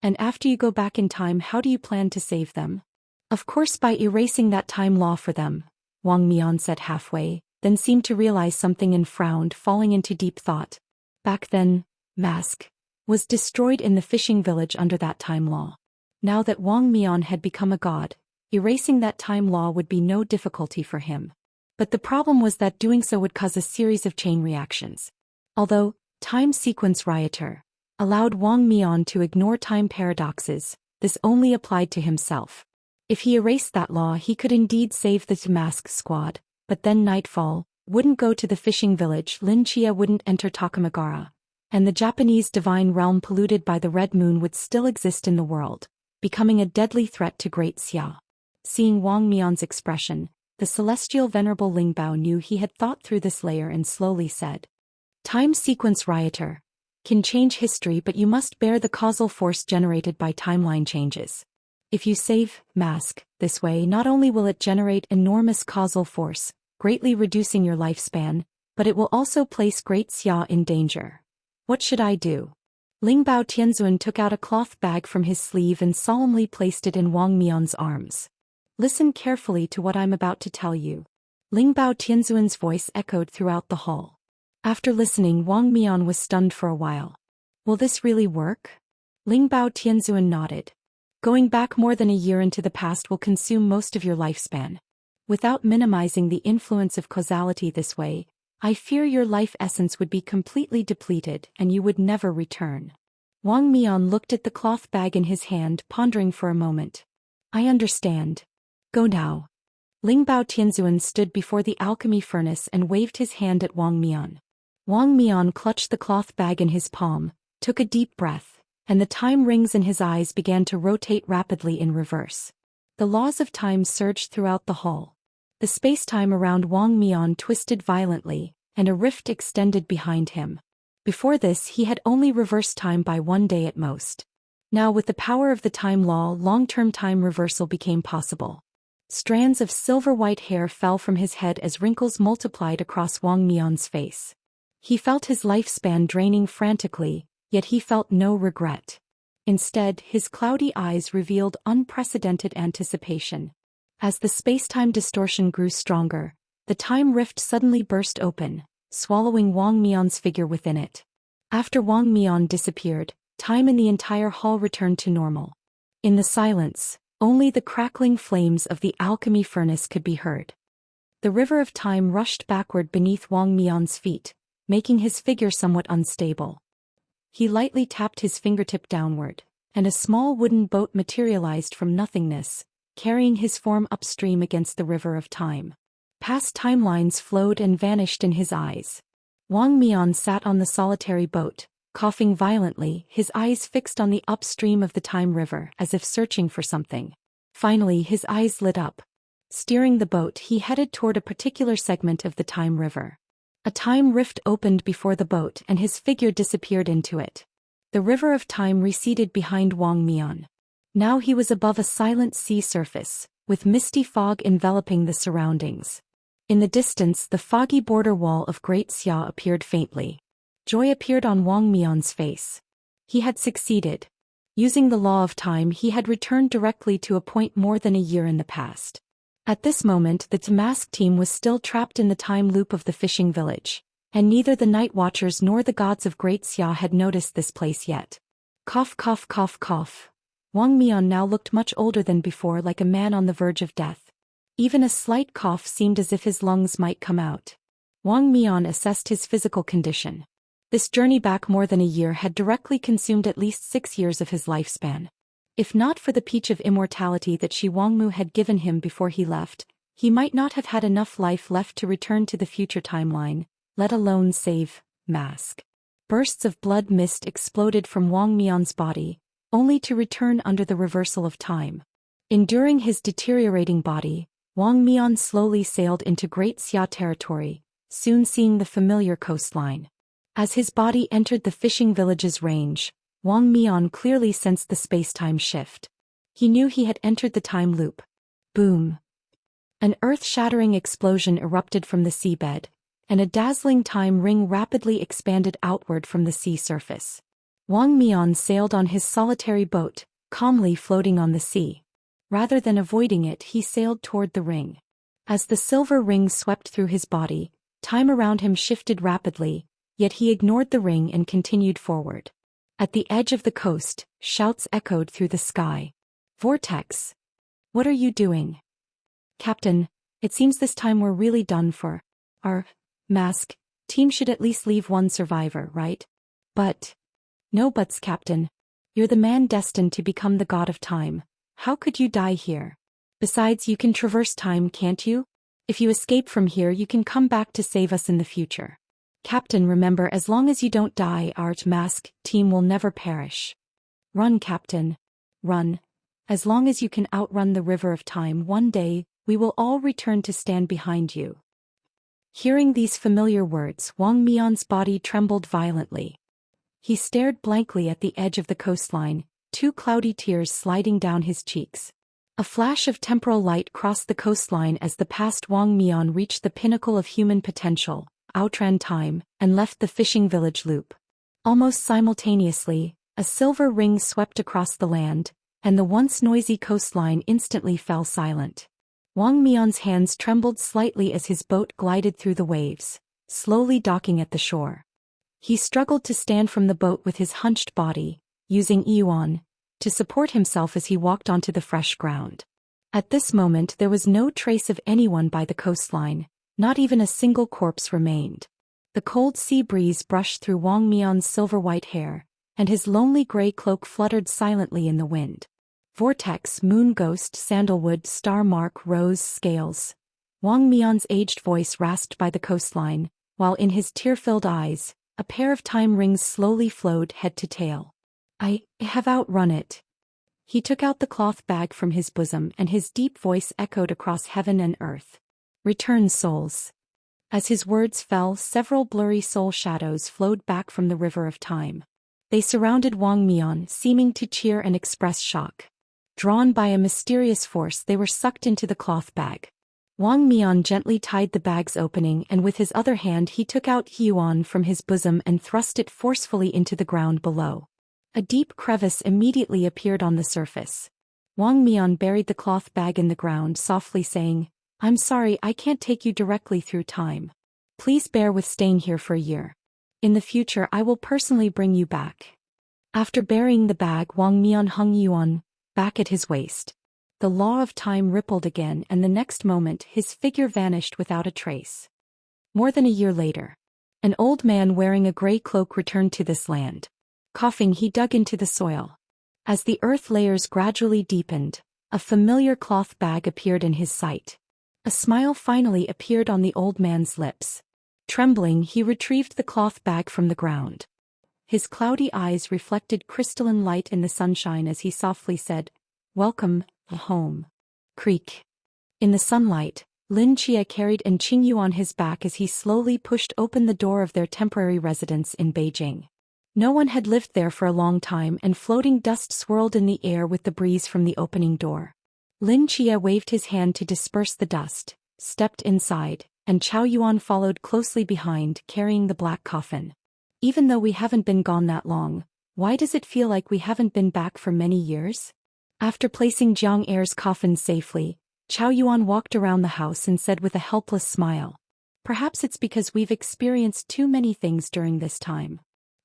And after you go back in time, how do you plan to save them? Of course by erasing that time law for them, Wang Mian said halfway, then seemed to realize something and frowned, falling into deep thought. Back then, Mask was destroyed in the fishing village under that time law. Now that Wang Mian had become a god, erasing that time law would be no difficulty for him. But the problem was that doing so would cause a series of chain reactions. Although Time Sequence Rioter allowed Wang Mian to ignore time paradoxes, this only applied to himself. If he erased that law, he could indeed save the Mask Squad, but then Nightfall wouldn't go to the fishing village, Lin Chia wouldn't enter Takamagara, and the Japanese divine realm polluted by the Red Moon would still exist in the world, becoming a deadly threat to Great Xia. Seeing Wang Mian's expression, the celestial Venerable Ling Bao knew he had thought through this layer and slowly said, Time Sequence Rioter can change history, but you must bear the causal force generated by timeline changes. If you save Mask this way, not only will it generate enormous causal force, greatly reducing your lifespan, but it will also place Great Xia in danger. What should I do? Ling Bao Tianzun took out a cloth bag from his sleeve and solemnly placed it in Wang Mian's arms. Listen carefully to what I'm about to tell you. Ling Bao Tianzun's voice echoed throughout the hall. After listening, Wang Mian was stunned for a while. Will this really work? Ling Bao Tianzun nodded. Going back more than a year into the past will consume most of your lifespan. Without minimizing the influence of causality this way, I fear your life essence would be completely depleted and you would never return. Wang Mian looked at the cloth bag in his hand, pondering for a moment. I understand. Go now. Ling Bao Tianzun stood before the alchemy furnace and waved his hand at Wang Mian. Wang Mian clutched the cloth bag in his palm, took a deep breath, and the time rings in his eyes began to rotate rapidly in reverse. The laws of time surged throughout the hall. The space-time around Wang Mian twisted violently, and a rift extended behind him. Before this he had only reversed time by 1 day at most. Now with the power of the time law, long-term time reversal became possible. Strands of silver-white hair fell from his head as wrinkles multiplied across Wang Mian's face. He felt his lifespan draining frantically, yet he felt no regret. Instead, his cloudy eyes revealed unprecedented anticipation. As the space-time distortion grew stronger, the time rift suddenly burst open, swallowing Wang Mian's figure within it. After Wang Mian disappeared, time in the entire hall returned to normal. In the silence, only the crackling flames of the alchemy furnace could be heard. The river of time rushed backward beneath Wang Mian's feet, making his figure somewhat unstable. He lightly tapped his fingertip downward, and a small wooden boat materialized from nothingness, carrying his form upstream against the river of time. Past timelines flowed and vanished in his eyes. Wang Mian sat on the solitary boat, coughing violently, his eyes fixed on the upstream of the time river as if searching for something. Finally his eyes lit up. Steering the boat, he headed toward a particular segment of the time river. A time rift opened before the boat and his figure disappeared into it. The river of time receded behind Wang Mian. Now he was above a silent sea surface, with misty fog enveloping the surroundings. In the distance the foggy border wall of Great Xia appeared faintly. Joy appeared on Wang Mian's face. He had succeeded. Using the law of time he had returned directly to a point more than a year in the past. At this moment the Tamask team was still trapped in the time loop of the fishing village, and neither the Night Watchers nor the gods of Great Xia had noticed this place yet. Cough cough cough cough. Wang Mian now looked much older than before, like a man on the verge of death. Even a slight cough seemed as if his lungs might come out. Wang Mian assessed his physical condition. This journey back more than a year had directly consumed at least 6 years of his lifespan. If not for the peach of immortality that Shi Wangmu had given him before he left, he might not have had enough life left to return to the future timeline, let alone save Mask. Bursts of blood mist exploded from Wang Mian's body, only to return under the reversal of time. Enduring his deteriorating body, Wang Mian slowly sailed into Great Xia territory, soon seeing the familiar coastline. As his body entered the fishing village's range, Wang Mian clearly sensed the space-time shift. He knew he had entered the time loop. Boom! An earth-shattering explosion erupted from the seabed, and a dazzling time ring rapidly expanded outward from the sea surface. Wang Mian sailed on his solitary boat, calmly floating on the sea. Rather than avoiding it, he sailed toward the ring. As the silver ring swept through his body, time around him shifted rapidly, yet he ignored the ring and continued forward. At the edge of the coast, shouts echoed through the sky. Vortex! What are you doing? Captain, it seems this time we're really done for. Our Mask team should at least leave one survivor, right? But... No buts, Captain. You're the man destined to become the god of time. How could you die here? Besides, you can traverse time, can't you? If you escape from here, you can come back to save us in the future. Captain, remember, as long as you don't die, our Mask team will never perish. Run, Captain. Run. As long as you can outrun the river of time, one day, we will all return to stand behind you. Hearing these familiar words, Wang Mian's body trembled violently. He stared blankly at the edge of the coastline, 2 cloudy tears sliding down his cheeks. A flash of temporal light crossed the coastline as the past Wang Mian reached the pinnacle of human potential, outran time, and left the fishing village loop. Almost simultaneously, a silver ring swept across the land, and the once noisy coastline instantly fell silent. Wang Mian's hands trembled slightly as his boat glided through the waves, slowly docking at the shore. He struggled to stand from the boat with his hunched body, using Yuan to support himself as he walked onto the fresh ground. At this moment there was no trace of anyone by the coastline, not even a single corpse remained. The cold sea breeze brushed through Wang Mian's silver-white hair, and his lonely gray cloak fluttered silently in the wind. Vortex, moon ghost, sandalwood, star mark, rose, scales. Wang Mian's aged voice rasped by the coastline, while in his tear-filled eyes, a pair of time rings slowly flowed head to tail. I have outrun it. He took out the cloth bag from his bosom and his deep voice echoed across heaven and earth. Return, souls. As his words fell, several blurry soul shadows flowed back from the river of time. They surrounded Wang Mian, seeming to cheer and express shock. Drawn by a mysterious force, they were sucked into the cloth bag. Wang Mian gently tied the bag's opening and with his other hand he took out Yuan from his bosom and thrust it forcefully into the ground below. A deep crevice immediately appeared on the surface. Wang Mian buried the cloth bag in the ground, softly saying, I'm sorry, I can't take you directly through time. Please bear with staying here for a year. In the future I will personally bring you back. After burying the bag, Wang Mian hung Yuan back at his waist. The law of time rippled again and the next moment his figure vanished without a trace. More than a year later, an old man wearing a gray cloak returned to this land. Coughing, he dug into the soil. As the earth layers gradually deepened, a familiar cloth bag appeared in his sight. A smile finally appeared on the old man's lips. Trembling, he retrieved the cloth bag from the ground. His cloudy eyes reflected crystalline light in the sunshine as he softly said, Welcome, home. Creak. In the sunlight, Lin Chia carried Qingyu on his back as he slowly pushed open the door of their temporary residence in Beijing. No one had lived there for a long time and floating dust swirled in the air with the breeze from the opening door. Lin Chia waved his hand to disperse the dust, stepped inside, and Chao Yuan followed closely behind, carrying the black coffin. Even though we haven't been gone that long, why does it feel like we haven't been back for many years? After placing Jiang Er's coffin safely, Chao Yuan walked around the house and said with a helpless smile, Perhaps it's because we've experienced too many things during this time.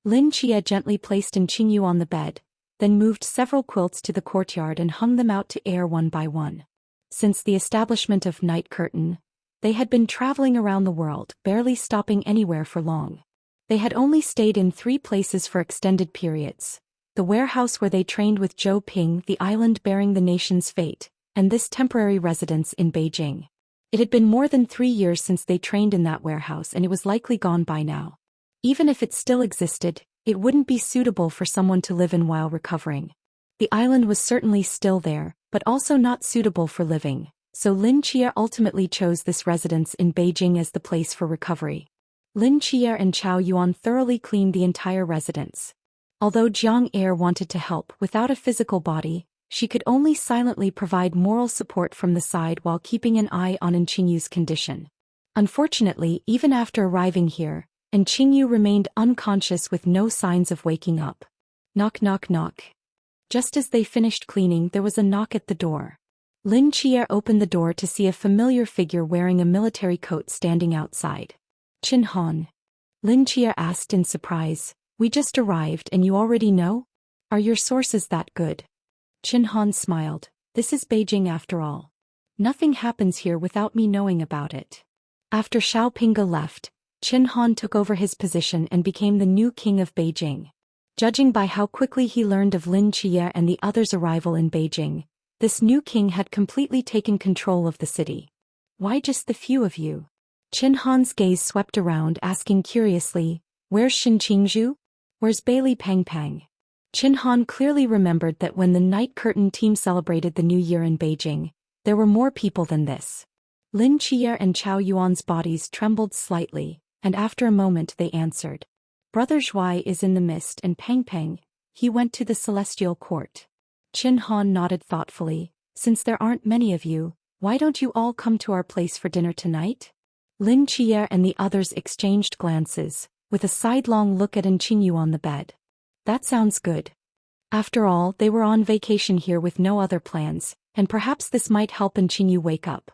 Lin Chia gently placed Qingyu on the bed, then moved several quilts to the courtyard and hung them out to air one by one. Since the establishment of Night Curtain, they had been traveling around the world, barely stopping anywhere for long. They had only stayed in 3 places for extended periods: the warehouse where they trained with Zhou Ping, the island bearing the nation's fate, and this temporary residence in Beijing. It had been more than 3 years since they trained in that warehouse and it was likely gone by now. Even if it still existed, it wouldn't be suitable for someone to live in while recovering. The island was certainly still there, but also not suitable for living, so Lin Chia ultimately chose this residence in Beijing as the place for recovery. Lin Chia and Chao Yuan thoroughly cleaned the entire residence. Although Jiang Er wanted to help without a physical body, she could only silently provide moral support from the side while keeping an eye on Qingyu's condition. Unfortunately, even after arriving here, Qingyu remained unconscious with no signs of waking up. Knock knock knock. Just as they finished cleaning, there was a knock at the door. Lin Chia opened the door to see a familiar figure wearing a military coat standing outside. Qin Han. Lin Chia asked in surprise, We just arrived and you already know? Are your sources that good? Qin Han smiled, This is Beijing after all. Nothing happens here without me knowing about it. After Xiao Pinga left, Qin Han took over his position and became the new king of Beijing. Judging by how quickly he learned of Lin Chia and the others' arrival in Beijing, this new king had completely taken control of the city. Why just the few of you? Qin Han's gaze swept around, asking curiously, Where's Xin Qingzhu? Where's Bailey Pang Pang? Qin Han clearly remembered that when the Night Curtain team celebrated the New Year in Beijing, there were more people than this. Lin Chia and Chao Yuan's bodies trembled slightly, and after a moment they answered. Brother Zhuai is in the mist and Pang Pang, he went to the celestial court. Qin Han nodded thoughtfully, Since there aren't many of you, why don't you all come to our place for dinner tonight? Lin Chia and the others exchanged glances, with a sidelong look at Qingyu on the bed. That sounds good. After all, they were on vacation here with no other plans, and perhaps this might help Qingyu wake up.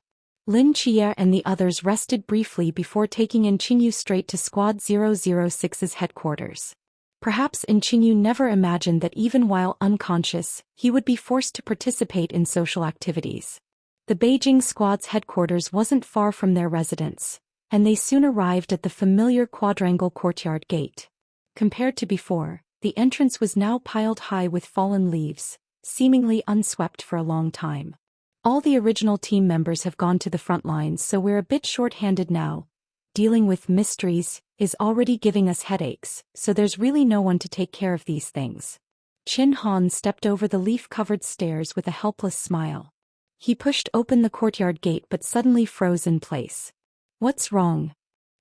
Lin Chia and the others rested briefly before taking Qingyu straight to Squad 006's headquarters. Perhaps Qingyu never imagined that even while unconscious, he would be forced to participate in social activities. The Beijing Squad's headquarters wasn't far from their residence, and they soon arrived at the familiar quadrangle courtyard gate. Compared to before, the entrance was now piled high with fallen leaves, seemingly unswept for a long time. All the original team members have gone to the front lines, so we're a bit short-handed now, dealing with mysteries, is already giving us headaches, so there's really no one to take care of these things. Chin Han stepped over the leaf-covered stairs with a helpless smile. He pushed open the courtyard gate but suddenly froze in place. What's wrong?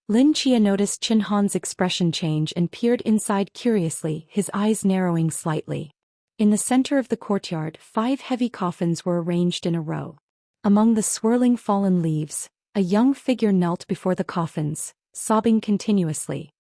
Lin Chia noticed Chin Han's expression change and peered inside curiously, his eyes narrowing slightly. In the center of the courtyard, 5 heavy coffins were arranged in a row. Among the swirling fallen leaves, a young figure knelt before the coffins, sobbing continuously.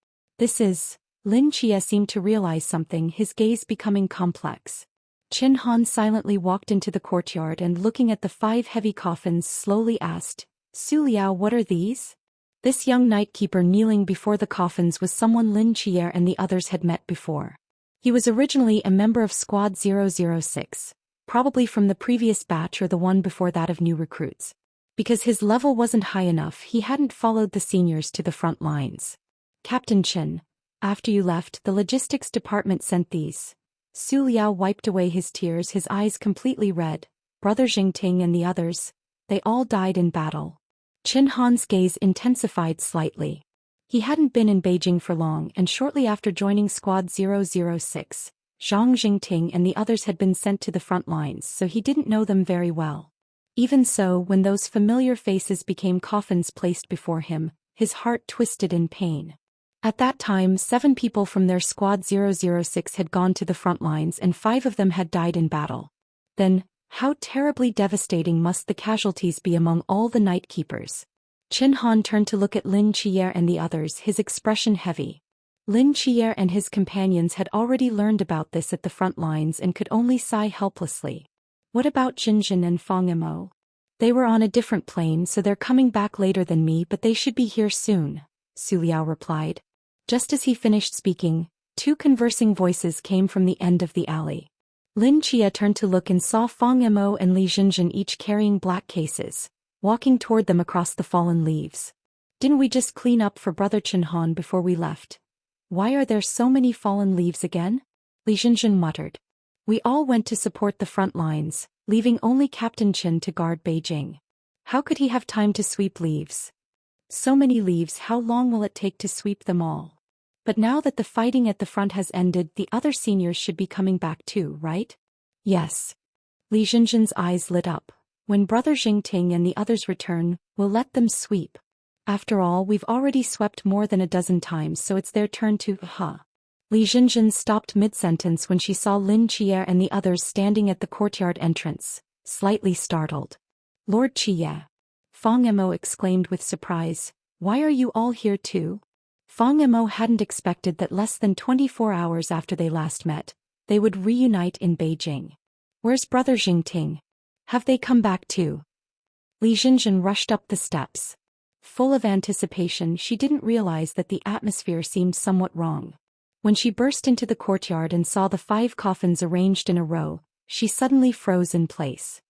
Lin Chia seemed to realize something, his gaze becoming complex. Chin Han silently walked into the courtyard and looking at the 5 heavy coffins slowly asked, Su Liao, what are these? This young nightkeeper kneeling before the coffins was someone Lin Chia and the others had met before. He was originally a member of Squad 006, probably from the previous batch or the one before that of new recruits. Because his level wasn't high enough, he hadn't followed the seniors to the front lines. Captain Chen, after you left, the logistics department sent these. Su Liao wiped away his tears, his eyes completely red. Brother Jingting and the others, they all died in battle. Chin Han's gaze intensified slightly. He hadn't been in Beijing for long, and shortly after joining Squad 006, Zhang Jingting and the others had been sent to the front lines, so he didn't know them very well. Even so, when those familiar faces became coffins placed before him, his heart twisted in pain. At that time, 7 people from their Squad 006 had gone to the front lines and 5 of them had died in battle. Then, how terribly devastating must the casualties be among all the night keepers? Chin Han turned to look at Lin Chia and the others, his expression heavy. Lin Chia and his companions had already learned about this at the front lines and could only sigh helplessly. What about Jinjin and Fang Mo? They were on a different plane, so they're coming back later than me, but they should be here soon, Su Liao replied. Just as he finished speaking, 2 conversing voices came from the end of the alley. Lin Chia turned to look and saw Fang Mo and Li Jinjin each carrying black cases, walking toward them across the fallen leaves. Didn't we just clean up for Brother Chin Han before we left? Why are there so many fallen leaves again? Li Jinjin muttered. We all went to support the front lines, leaving only Captain Chen to guard Beijing. How could he have time to sweep leaves? So many leaves, how long will it take to sweep them all? But now that the fighting at the front has ended, the other seniors should be coming back too, right? Yes. Li Jinjin's eyes lit up. When Brother Jingting and the others return, we'll let them sweep. After all, we've already swept more than a dozen times, so it's their turn to, Li Jinjin stopped mid-sentence when she saw Lin Chia and the others standing at the courtyard entrance, slightly startled. Lord Chia. Fang Mo exclaimed with surprise, why are you all here too? Fang Mo hadn't expected that less than 24 hours after they last met, they would reunite in Beijing. Where's Brother Jingting? Have they come back too? Li Jinjin rushed up the steps. Full of anticipation, she didn't realize that the atmosphere seemed somewhat wrong. When she burst into the courtyard and saw the 5 coffins arranged in a row, she suddenly froze in place.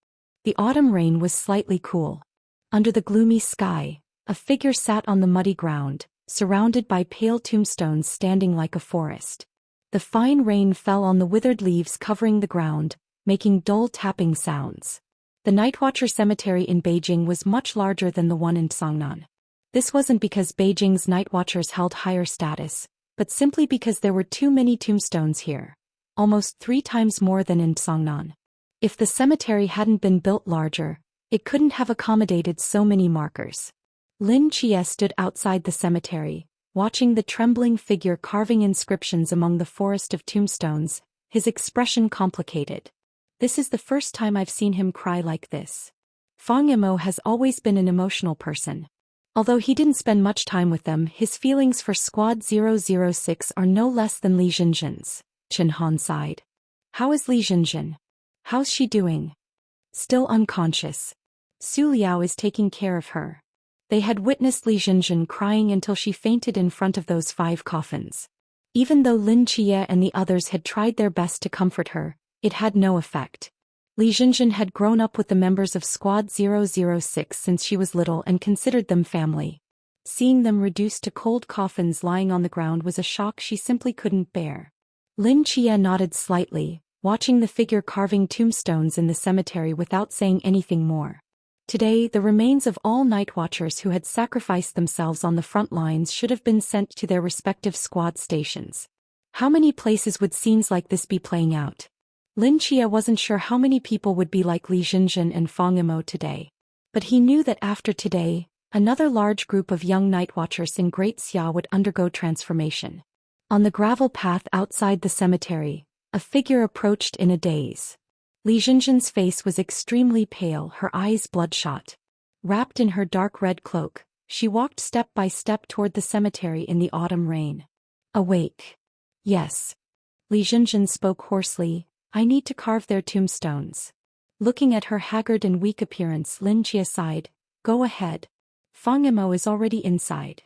The autumn rain was slightly cool. Under the gloomy sky, a figure sat on the muddy ground, surrounded by pale tombstones standing like a forest. The fine rain fell on the withered leaves covering the ground, making dull tapping sounds. The Nightwatcher Cemetery in Beijing was much larger than the one in Songnan. This wasn't because Beijing's Nightwatchers held higher status, but simply because there were too many tombstones here, almost 3 times more than in Songnan. If the cemetery hadn't been built larger, it couldn't have accommodated so many markers. Lin Chia stood outside the cemetery, watching the trembling figure carving inscriptions among the forest of tombstones, his expression complicated. This is the first time I've seen him cry like this. Fang Mo has always been an emotional person. Although he didn't spend much time with them, his feelings for Squad 006 are no less than Li Jinjin's. Chin Han sighed. How is Li Jinjin? How's she doing? Still unconscious. Su Liao is taking care of her. They had witnessed Li Jinjin crying until she fainted in front of those 5 coffins. Even though Lin Chia and the others had tried their best to comfort her, it had no effect. Li Jinjin had grown up with the members of Squad 006 since she was little and considered them family. Seeing them reduced to cold coffins lying on the ground was a shock she simply couldn't bear. Lin Chia nodded slightly, watching the figure carving tombstones in the cemetery without saying anything more. Today, the remains of all night watchers who had sacrificed themselves on the front lines should have been sent to their respective squad stations. How many places would scenes like this be playing out? Lin Chia wasn't sure how many people would be like Li Jinjin and Fang Yimou today. But he knew that after today, another large group of young night watchers in Great Xia would undergo transformation. On the gravel path outside the cemetery, a figure approached in a daze. Li Jinjin's face was extremely pale, her eyes bloodshot. Wrapped in her dark red cloak, she walked step by step toward the cemetery in the autumn rain. Awake. Yes. Li Jinjin spoke hoarsely, I need to carve their tombstones. Looking at her haggard and weak appearance, Lin Chia sighed, go ahead. Fang Yimou is already inside.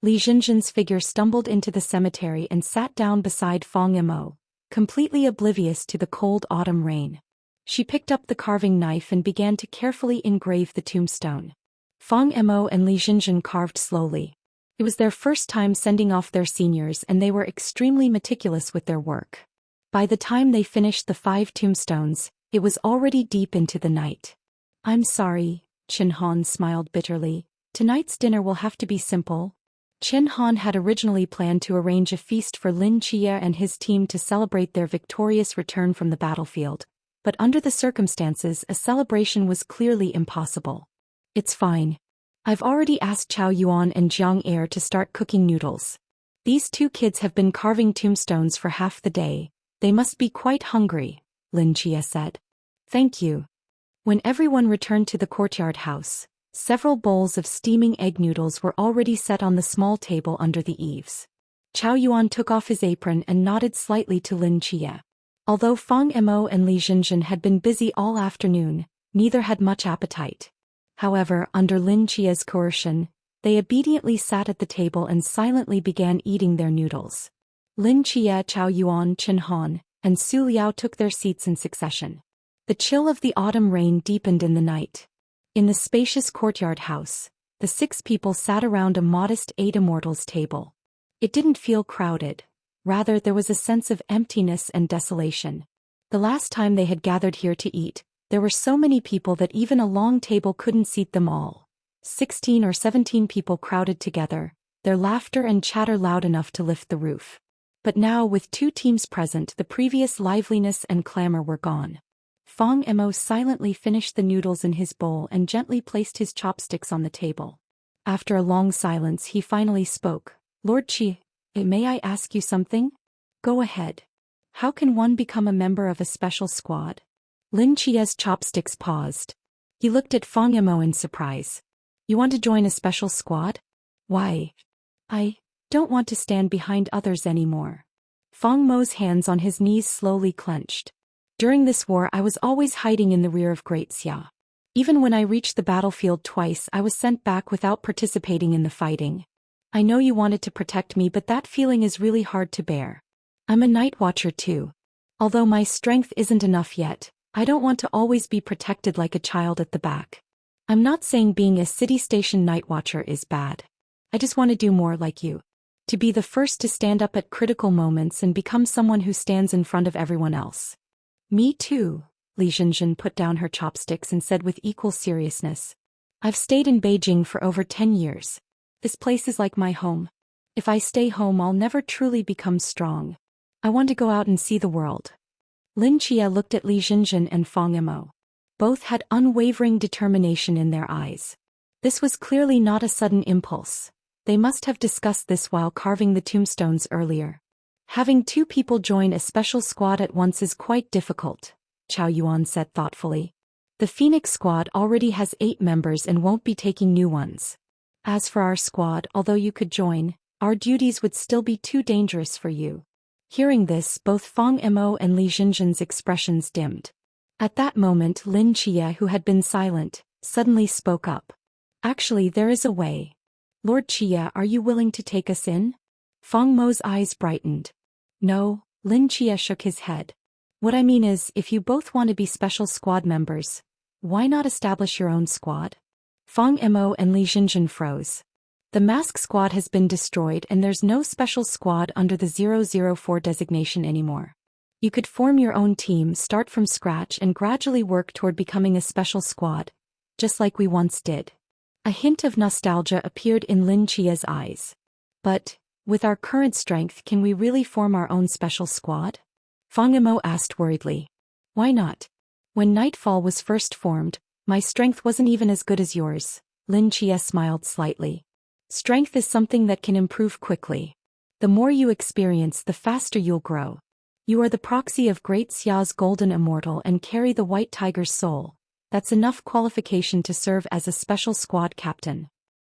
Li Jinjin's figure stumbled into the cemetery and sat down beside Fang Yimou, completely oblivious to the cold autumn rain. She picked up the carving knife and began to carefully engrave the tombstone. Fang Yimou and Li Jinjin carved slowly. It was their first time sending off their seniors and they were extremely meticulous with their work. By the time they finished the 5 tombstones, it was already deep into the night. I'm sorry, Qin Han smiled bitterly. Tonight's dinner will have to be simple. Qin Han had originally planned to arrange a feast for Lin Chia and his team to celebrate their victorious return from the battlefield. But under the circumstances, a celebration was clearly impossible. It's fine. I've already asked Chao Yuan and Jiang Er to start cooking noodles. These 2 kids have been carving tombstones for half the day. They must be quite hungry, Lin Chia said. Thank you. When everyone returned to the courtyard house, several bowls of steaming egg noodles were already set on the small table under the eaves. Chao Yuan took off his apron and nodded slightly to Lin Chia. Although Fang Yimou and Li Jinjin had been busy all afternoon, neither had much appetite. However, under Lin Chia's coercion, they obediently sat at the table and silently began eating their noodles. Lin Chia, Chao Yuan, Qin Han, and Su Liao took their seats in succession. The chill of the autumn rain deepened in the night. In the spacious courtyard house, the 6 people sat around a modest 8 immortals table. It didn't feel crowded. Rather, there was a sense of emptiness and desolation. The last time they had gathered here to eat, there were so many people that even a long table couldn't seat them all. 16 or 17 people crowded together, their laughter and chatter loud enough to lift the roof. But now, with 2 teams present, the previous liveliness and clamor were gone. Fang Yimou silently finished the noodles in his bowl and gently placed his chopsticks on the table. After a long silence, he finally spoke. Lord Qi, may I ask you something? Go ahead. How can one become a member of a special squad? Lin Chia's chopsticks paused. He looked at Fang Yimou in surprise. You want to join a special squad? Why? I don't want to stand behind others anymore. Fang Mo's hands on his knees slowly clenched. During this war, I was always hiding in the rear of Great Xia. Even when I reached the battlefield twice, I was sent back without participating in the fighting. I know you wanted to protect me, but that feeling is really hard to bear. I'm a night watcher too. Although my strength isn't enough yet, I don't want to always be protected like a child at the back. I'm not saying being a city station night watcher is bad. I just want to do more like you. To be the first to stand up at critical moments and become someone who stands in front of everyone else. Me too, Li Jinjin put down her chopsticks and said with equal seriousness. I've stayed in Beijing for over 10 years. This place is like my home. If I stay home, I'll never truly become strong. I want to go out and see the world. Lin Chia looked at Li Jinjin and Fang Yimou. Both had unwavering determination in their eyes. This was clearly not a sudden impulse. They must have discussed this while carving the tombstones earlier. Having 2 people join a special squad at once is quite difficult, Chao Yuan said thoughtfully. The Phoenix squad already has 8 members and won't be taking new ones. As for our squad, although you could join, our duties would still be too dangerous for you. Hearing this, both Fang Yimou and Li Jinjin's expressions dimmed. At that moment, Lin Chia, who had been silent, suddenly spoke up. Actually, there is a way. Lord Chia, are you willing to take us in? Fang Mo's eyes brightened. No, Lin Chia shook his head. What I mean is, if you both want to be special squad members, why not establish your own squad? Fang Yimou and Li Jinjin froze. The mask squad has been destroyed and there's no special squad under the 004 designation anymore. You could form your own team, start from scratch and gradually work toward becoming a special squad. just like we once did. A hint of nostalgia appeared in Lin Chia's eyes. But, with our current strength, can we really form our own special squad? Fang Yimou asked worriedly. Why not? When Nightfall was first formed, my strength wasn't even as good as yours. Lin Chia smiled slightly. Strength is something that can improve quickly. The more you experience, the faster you'll grow. You are the proxy of Great Xia's golden immortal and carry the White Tiger's soul. That's enough qualification to serve as a special squad captain.